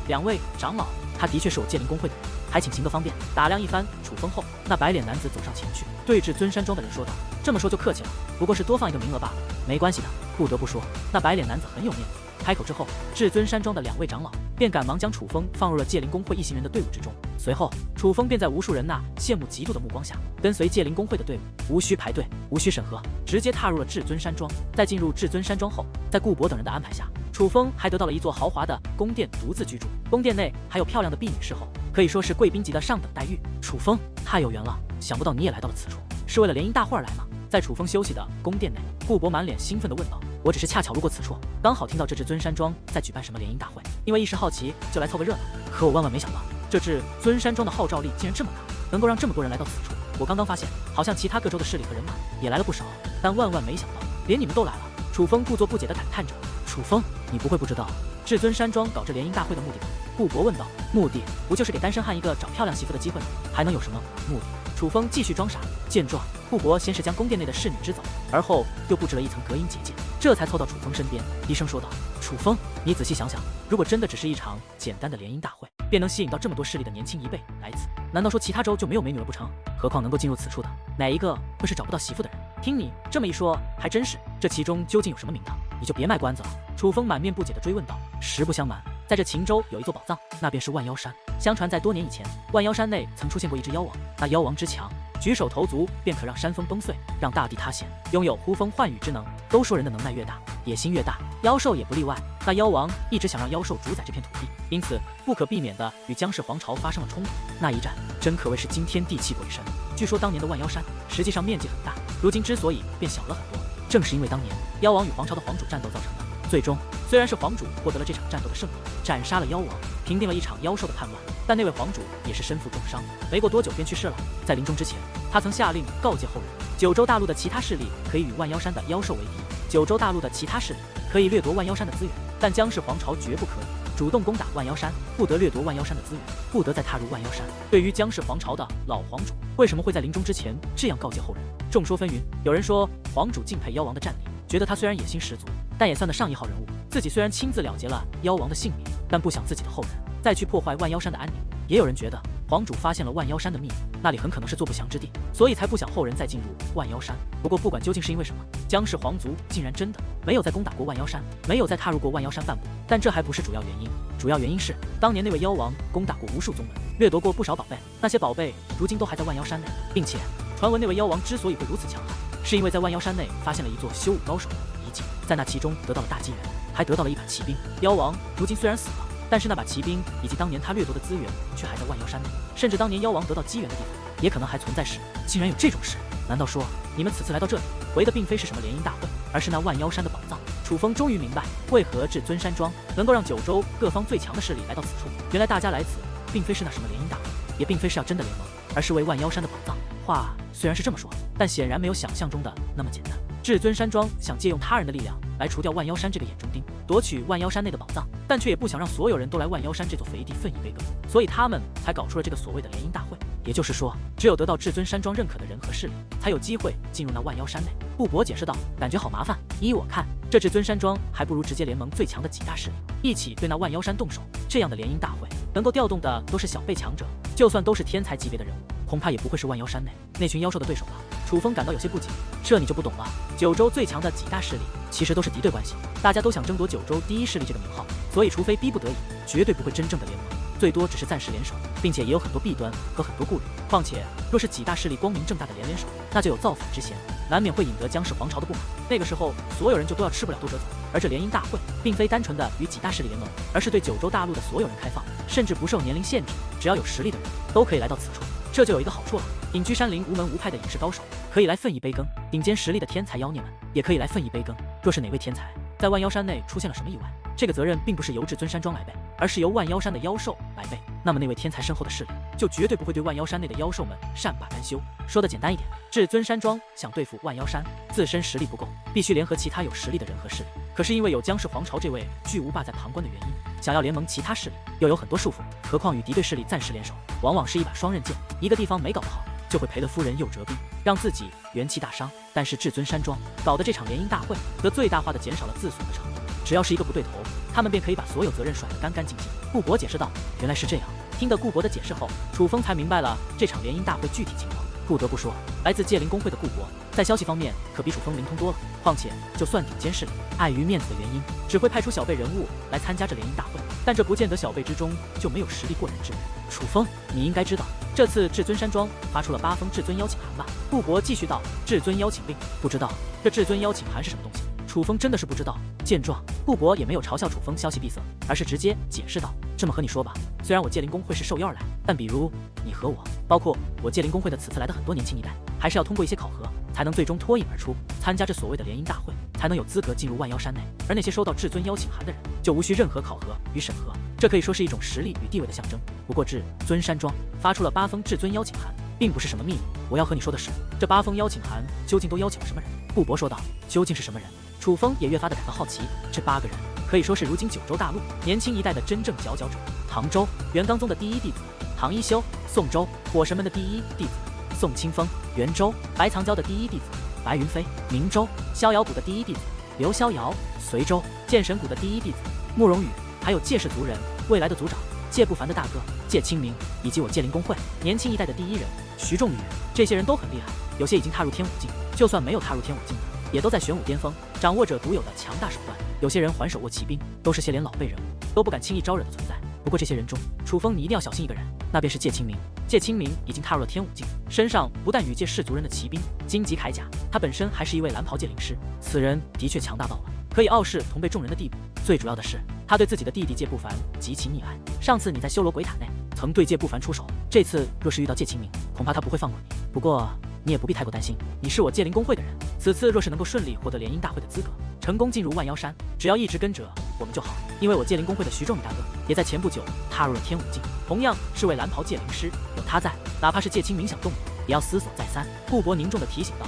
人物。2位长老，他的确是我界灵公会的人，还请行个方便。打量一番楚风后，那白脸男子走上前去，对至尊山庄的人说道：“这么说就客气了，不过是多放一个名额罢了，没关系的。”不得不说，那白脸男子很有面子。开口之后，至尊山庄的2位长老便赶忙将楚风放入了界灵公会一行人的队伍之中。随后，楚风便在无数人那羡慕嫉妒的目光下，跟随界灵公会的队伍，无需排队，无需审核，直接踏入了至尊山庄。在进入至尊山庄后，在顾博等人的安排下，楚风还得到了一座豪华的宫殿独自居住，宫殿内还有漂亮的婢女侍候，可以说是贵宾级的上等待遇。楚风太有缘了，想不到你也来到了此处，是为了联姻大会而来吗？在楚风休息的宫殿内，顾博满脸兴奋地问道：“我只是恰巧路过此处，刚好听到这至尊山庄在举办什么联姻大会，因为一时好奇，就来凑个热闹。可我万万没想到，这至尊山庄的号召力竟然这么大，能够让这么多人来到此处。我刚刚发现，好像其他各州的势力和人马也来了不少，但万万没想到，连你们都来了。”楚风故作不解地感叹着。楚风，你不会不知道至尊山庄搞这联姻大会的目的吧？顾博问道。目的不就是给单身汉一个找漂亮媳妇的机会吗？还能有什么目的？楚风继续装傻。见状，顾博先是将宫殿内的侍女支走，而后又布置了一层隔音结界，这才凑到楚风身边，低声说道：“楚风，你仔细想想，如果真的只是一场简单的联姻大会，便能吸引到这么多势力的年轻一辈来此，难道说其他州就没有美女了不成？何况能够进入此处的，哪一个会是找不到媳妇的人？听你这么一说，还真是。这其中究竟有什么名堂，你就别卖关子了。”楚风满面不解地追问道。实不相瞒，在这秦州有一座宝藏，那便是万妖山。相传在多年以前，万妖山内曾出现过一只妖王，那妖王之强，举手投足便可让山峰崩碎，让大地塌陷，拥有呼风唤雨之能。都说人的能耐越大，野心越大，妖兽也不例外。那妖王一直想让妖兽主宰这片土地，因此不可避免地与姜氏皇朝发生了冲突。那一战真可谓是惊天地泣鬼神。据说当年的万妖山实际上面积很大，如今之所以变小了很多，正是因为当年妖王与皇朝的皇主战斗造成的。最终虽然是皇主获得了这场战斗的胜利，斩杀了妖王，平定了一场妖兽的叛乱，但那位皇主也是身负重伤，没过多久便去世了。在临终之前，他曾下令告诫后人，九州大陆的其他势力可以与万妖山的妖兽为敌，九州大陆的其他势力可以掠夺万妖山的资源，但姜氏皇朝绝不可以主动攻打万妖山，不得掠夺万妖山的资源，不得再踏入万妖山。对于姜氏皇朝的老皇主为什么会在临终之前这样告诫后人，众说纷纭。有人说皇主敬佩妖王的战力，觉得他虽然野心十足，但也算得上一号人物，自己虽然亲自了结了妖王的性命，但不想自己的后人再去破坏万妖山的安宁。也有人觉得皇主发现了万妖山的秘密，那里很可能是坐不祥之地，所以才不想后人再进入万妖山。不过不管究竟是因为什么，姜氏皇族竟然真的没有再攻打过万妖山，没有再踏入过万妖山半步。但这还不是主要原因，主要原因是当年那位妖王攻打过无数宗门，掠夺过不少宝贝，那些宝贝如今都还在万妖山内，并且传闻那位妖王之所以会如此强悍，是因为在万妖山内发现了一座修武高手的遗迹，在那其中得到了大机缘，还得到了一把骑兵。妖王如今虽然死了，但是那把骑兵以及当年他掠夺的资源却还在万妖山内，甚至当年妖王得到机缘的地方也可能还存在时。竟然有这种事，难道说你们此次来到这里为的并非是什么联姻大会，而是那万妖山的宝藏？楚风终于明白为何至尊山庄能够让九州各方最强的势力来到此处，原来大家来此并非是那什么联姻大会，也并非是要真的联盟，而是为万妖山的宝藏话虽然是这么说，但显然没有想象中的那么简单。至尊山庄想借用他人的力量来除掉万妖山这个眼中钉，夺取万妖山内的宝藏，但却也不想让所有人都来万妖山这座肥地分一杯羹，所以他们才搞出了这个所谓的联姻大会。也就是说，只有得到至尊山庄认可的人和势力，才有机会进入那万妖山内。布伯解释道：“感觉好麻烦。依我看，这至尊山庄还不如直接联盟最强的几大势力，一起对那万妖山动手。这样的联姻大会，能够调动的都是小辈强者，就算都是天才级别的人物，恐怕也不会是万妖山内那群妖兽的对手吧。”楚风感到有些不解，这你就不懂了。九州最强的几大势力其实都是敌对关系，大家都想争夺九州第一势力这个名号，所以除非逼不得已，绝对不会真正的联盟，最多只是暂时联手，并且也有很多弊端和很多顾虑。况且，若是几大势力光明正大的联手，那就有造反之嫌，难免会引得姜氏皇朝的不满。那个时候，所有人就都要吃不了兜着走。而这联姻大会，并非单纯的与几大势力联盟，而是对九州大陆的所有人开放，甚至不受年龄限制，只要有实力的人都可以来到此处。这就有一个好处了，隐居山林无门无派的隐士高手可以来分一杯羹，顶尖实力的天才妖孽们也可以来分一杯羹。若是哪位天才在万妖山内出现了什么意外，这个责任并不是由至尊山庄来背，而是由万妖山的妖兽来背。那么那位天才身后的势力就绝对不会对万妖山内的妖兽们善罢甘休。说的简单一点，至尊山庄想对付万妖山，自身实力不够，必须联合其他有实力的人和势力。可是因为有姜氏皇朝这位巨无霸在旁观的原因，想要联盟其他势力又有很多束缚，何况与敌对势力暂时联手，往往是一把双刃剑，一个地方没搞不好，就会赔得夫人又折兵，让自己元气大伤。但是至尊山庄搞的这场联姻大会，则最大化的减少了自损的程度。只要是一个不对头，他们便可以把所有责任甩得干干净净。顾伯解释道：“原来是这样。”听得顾伯的解释后，楚风才明白了这场联姻大会具体情况。不得不说，来自界灵公会的顾伯在消息方面可比楚风灵通多了。况且，就算顶尖势力碍于面子的原因，只会派出小辈人物来参加这联姻大会，但这不见得小辈之中就没有实力过人之人。楚风，你应该知道，这次至尊山庄发出了8封至尊邀请函吧？顾伯继续道：“至尊邀请令，不知道这至尊邀请函是什么东西？”楚风真的是不知道。见状，顾伯也没有嘲笑楚风消息闭塞，而是直接解释道：“这么和你说吧，虽然我界灵公会是受邀而来，但比如你和我，包括我界灵公会的此次来的很多年轻一代，还是要通过一些考核，才能最终脱颖而出，参加这所谓的联姻大会，才能有资格进入万妖山内。而那些收到至尊邀请函的人，就无需任何考核与审核，这可以说是一种实力与地位的象征。不过至尊山庄发出了8封至尊邀请函，并不是什么秘密。我要和你说的是，这8封邀请函究竟都邀请了什么人？”顾伯说道：“究竟是什么人？”楚风也越发的感到好奇。这8个人可以说是如今九州大陆年轻一代的真正佼佼者。唐周，元刚宗的第一弟子；唐一修，宋周，火神门的第一弟子；宋清风，元州，白藏蛟的第一弟子；白云飞，明州，逍遥谷的第一弟子；刘逍遥，随州，剑神谷的第一弟子；慕容羽，还有界氏族人未来的族长界不凡的大哥界清明，以及我界灵公会年轻一代的第一人徐仲宇。这些人都很厉害，有些已经踏入天武境，就算没有踏入天武境的，也都在玄武巅峰，掌握着独有的强大手段。有些人还手握骑兵，都是些连老辈人物，都不敢轻易招惹的存在。不过这些人中，楚风你一定要小心一个人，那便是界清明。界清明已经踏入了天武境，身上不但与界氏族人的骑兵、荆棘铠甲，他本身还是一位蓝袍界灵师。此人的确强大到了可以傲视同辈众人的地步。最主要的是，他对自己的弟弟界不凡极其溺爱。上次你在修罗鬼塔内曾对界不凡出手，这次若是遇到界清明，恐怕他不会放过你。不过你也不必太过担心，你是我界灵公会的人，此次若是能够顺利获得联姻大会的资格，成功进入万妖山，只要一直跟着我们就好。因为我界灵公会的徐仲宇大哥也在前不久踏入了天武境，同样是位蓝袍界灵师，有他在，哪怕是界清明想动你，也要思索再三。顾伯凝重地提醒道。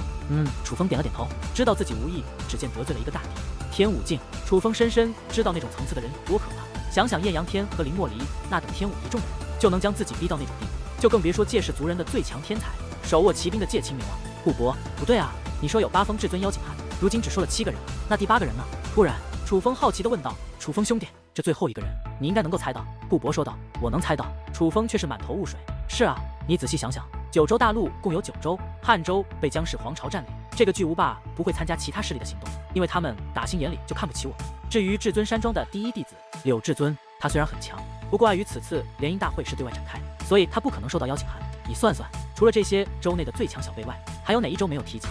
楚风点了点头，知道自己无意只见得罪了一个大敌。天武境，楚风深深知道那种层次的人多可怕。想想艳阳天和林莫离那等天武一众的人，就能将自己逼到那种地步，就更别说界氏族人的最强天才，手握骑兵的界清明了。顾伯，不对啊，你说有8封至尊邀请函，如今只说了7个人，那第8个人呢？突然，楚风好奇地问道。楚风兄弟，这最后一个人，你应该能够猜到。顾伯说道。我能猜到。楚风却是满头雾水。是啊，你仔细想想，九州大陆共有9州，汉州被姜氏皇朝占领，这个巨无霸不会参加其他势力的行动，因为他们打心眼里就看不起我。至于至尊山庄的第一弟子柳至尊，他虽然很强，不过碍于此次联姻大会是对外展开，所以他不可能收到邀请函。你算算，除了这些州内的最强小辈外，还有哪一州没有提及？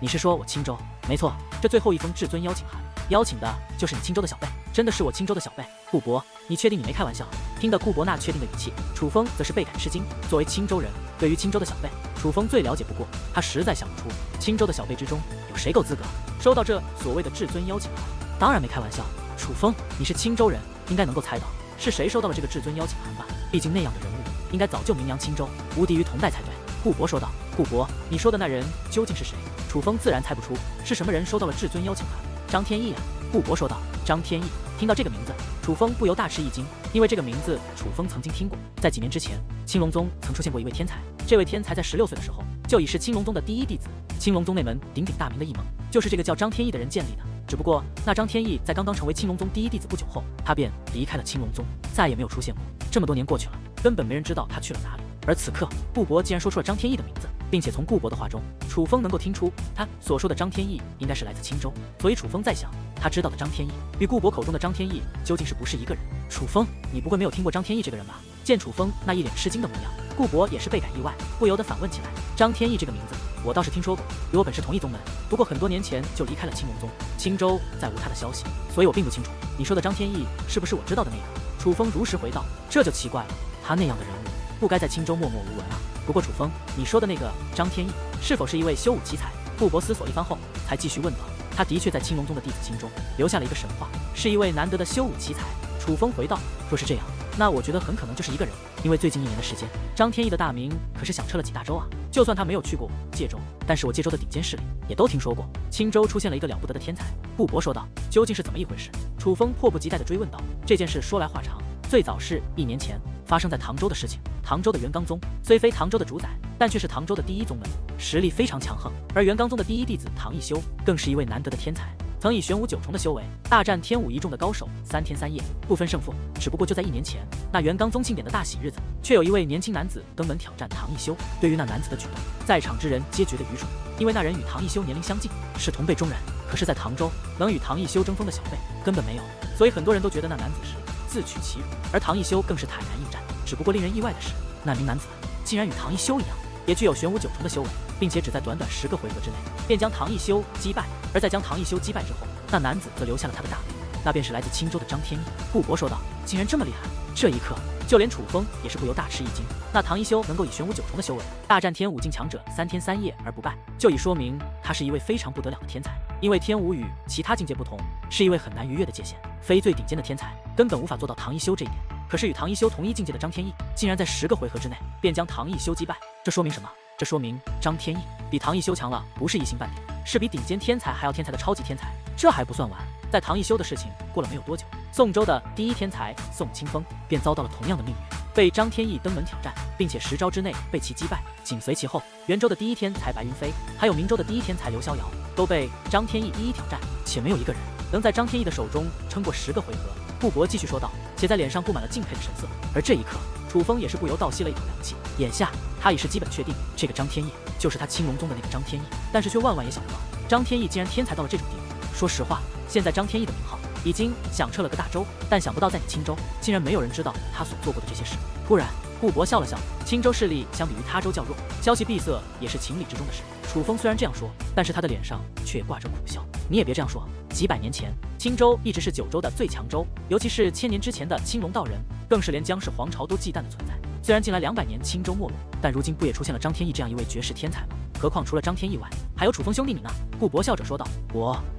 你是说我青州？没错，这最后一封至尊邀请函，邀请的就是你青州的小辈，真的是我青州的小辈。顾伯，你确定你没开玩笑？听得顾伯那确定的语气，楚风则是倍感吃惊。作为青州人，对于青州的小辈，楚风最了解不过，他实在想不出青州的小辈之中有谁够资格收到这所谓的至尊邀请函。当然没开玩笑，楚风，你是青州人，应该能够猜到是谁收到了这个至尊邀请函吧？毕竟那样的人物，应该早就名扬青州，无敌于同代才对。顾博说道。顾博，你说的那人究竟是谁？楚风自然猜不出是什么人收到了至尊邀请函。张天翼啊！顾博说道。张天翼，听到这个名字，楚风不由大吃一惊，因为这个名字楚风曾经听过。在几年之前，青龙宗曾出现过一位天才，这位天才在16岁的时候就已是青龙宗的第一弟子。青龙宗内门鼎鼎大名的一盟，就是这个叫张天翼的人建立的。只不过那张天翼在刚刚成为青龙宗第一弟子不久后，他便离开了青龙宗，再也没有出现过。这么多年过去了，根本没人知道他去了哪里。而此刻，顾博竟然说出了张天翼的名字，并且从顾博的话中，楚风能够听出他所说的张天翼应该是来自青州。所以楚风在想，他知道的张天翼与顾博口中的张天翼究竟是不是一个人？楚风，你不会没有听过张天翼这个人吧？见楚风那一脸吃惊的模样，顾博也是倍感意外，不由得反问起来：张天翼这个名字，我倒是听说过，与我本是同一宗门，不过很多年前就离开了青龙宗，青州再无他的消息，所以我并不清楚你说的张天翼是不是我知道的那个。楚风如实回道。这就奇怪了，他那样的人物不该在青州默默无闻啊。不过楚风，你说的那个张天翼是否是一位修武奇才？顾博思索一番后，才继续问道。他的确在青龙宗的弟子心中留下了一个神话，是一位难得的修武奇才。楚风回道。若是这样，那我觉得很可能就是一个人，因为最近1年的时间，张天翼的大名可是响彻了几大洲啊。就算他没有去过界州，但是我界州的顶尖势力也都听说过，青州出现了一个了不得的天才。顾博说道。究竟是怎么一回事？楚风迫不及待地追问道。这件事说来话长，最早是1年前发生在唐州的事情。唐州的元刚宗虽非唐州的主宰，但却是唐州的第一宗门，实力非常强横。而元刚宗的第一弟子唐一修更是一位难得的天才，曾以玄武9重的修为大战天武1众的高手，3天3夜不分胜负。只不过就在1年前，那元刚宗庆典的大喜日子，却有一位年轻男子登门挑战唐一修。对于那男子的举动，在场之人皆觉得愚蠢，因为那人与唐一修年龄相近，是同辈中人。可是，在唐州能与唐一修争锋的小辈根本没有，所以很多人都觉得那男子是自取其辱，而唐一修更是坦然应战。只不过令人意外的是，那名男子竟然与唐一修一样，也具有玄武9重的修为，并且只在短短10个回合之内便将唐一修击败。而在将唐一修击败之后，那男子则留下了他的大名，那便是来自青州的张天翼。顾博说道。竟然这么厉害！这一刻，就连楚风也是不由大吃一惊。那唐一修能够以玄武9重的修为大战天武境强者3天3夜而不败，就已说明他是一位非常不得了的天才。因为天武与其他境界不同，是一位很难逾越的界限，非最顶尖的天才根本无法做到唐一修这一点。可是与唐一修同一境界的张天翼，竟然在10个回合之内便将唐一修击败，这说明什么？这说明张天翼比唐一修强了，不是一星半点，是比顶尖天才还要天才的超级天才。这还不算完，在唐一修的事情过了没有多久，宋州的第一天才宋清风便遭到了同样的命运，被张天翼登门挑战，并且10招之内被其击败。紧随其后，元州的第一天才白云飞，还有明州的第一天才刘逍遥，都被张天翼一一挑战，且没有一个人能在张天翼的手中撑过10个回合。顾博继续说道，且在脸上布满了敬佩的神色。而这一刻，楚风也是不由倒吸了一口凉气。眼下他已是基本确定，这个张天翼就是他青龙宗的那个张天翼，但是却万万也想不到，张天翼竟然天才到了这种地步。说实话，现在张天翼的名号已经响彻了个大洲，但想不到在你青州，竟然没有人知道他所做过的这些事。突然，顾博笑了笑，青州势力相比于他州较弱，消息闭塞也是情理之中的事。楚风虽然这样说，但是他的脸上却也挂着苦笑。你也别这样说，几百年前，青州一直是9州的最强州，尤其是1000年之前的青龙道人，更是连姜氏皇朝都忌惮的存在。虽然近来200年青州没落，但如今不也出现了张天翼这样一位绝世天才吗？何况除了张天翼外，还有楚风兄弟你呢。顾博笑着说道。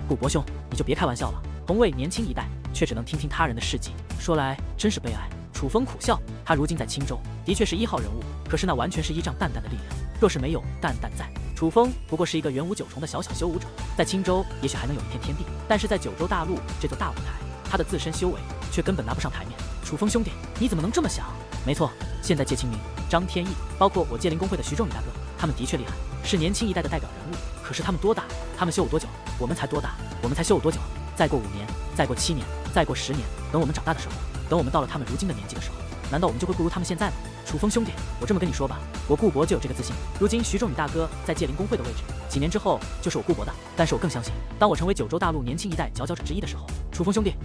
顾博兄，你就别开玩笑了，同为年轻一代，却只能听听他人的事迹，说来真是悲哀。楚风苦笑，他如今在青州的确是1号人物，可是那完全是依仗淡淡的力量，若是没有淡淡在，楚风不过是一个元武9重的小小修武者，在青州也许还能有一片天地，但是在9州大陆这座大舞台，他的自身修为却根本拿不上台面。楚风兄弟，你怎么能这么想？没错，现在界清明、张天翼，包括我界灵公会的徐仲宇大哥，他们的确厉害，是年轻一代的代表人物。可是他们多大？他们修武多久？我们才多大？我们才修武多久？再过5年，再过7年，再过10年，等我们长大的时候，等我们到了他们如今的年纪的时候，难道我们就会不如他们现在吗？楚风兄弟，我这么跟你说吧，我顾博就有这个自信。如今徐仲宇大哥在界灵公会的位置，几年之后就是我顾博的。但是我更相信，当我成为9州大陆年轻一代佼佼者之一的时候，楚风兄弟，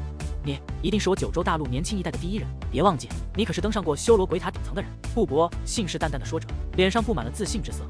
你一定是我9州大陆年轻一代的第一人。别忘记，你可是登上过修罗鬼塔顶层的人。顾博信誓旦旦地说着，脸上布满了自信之色。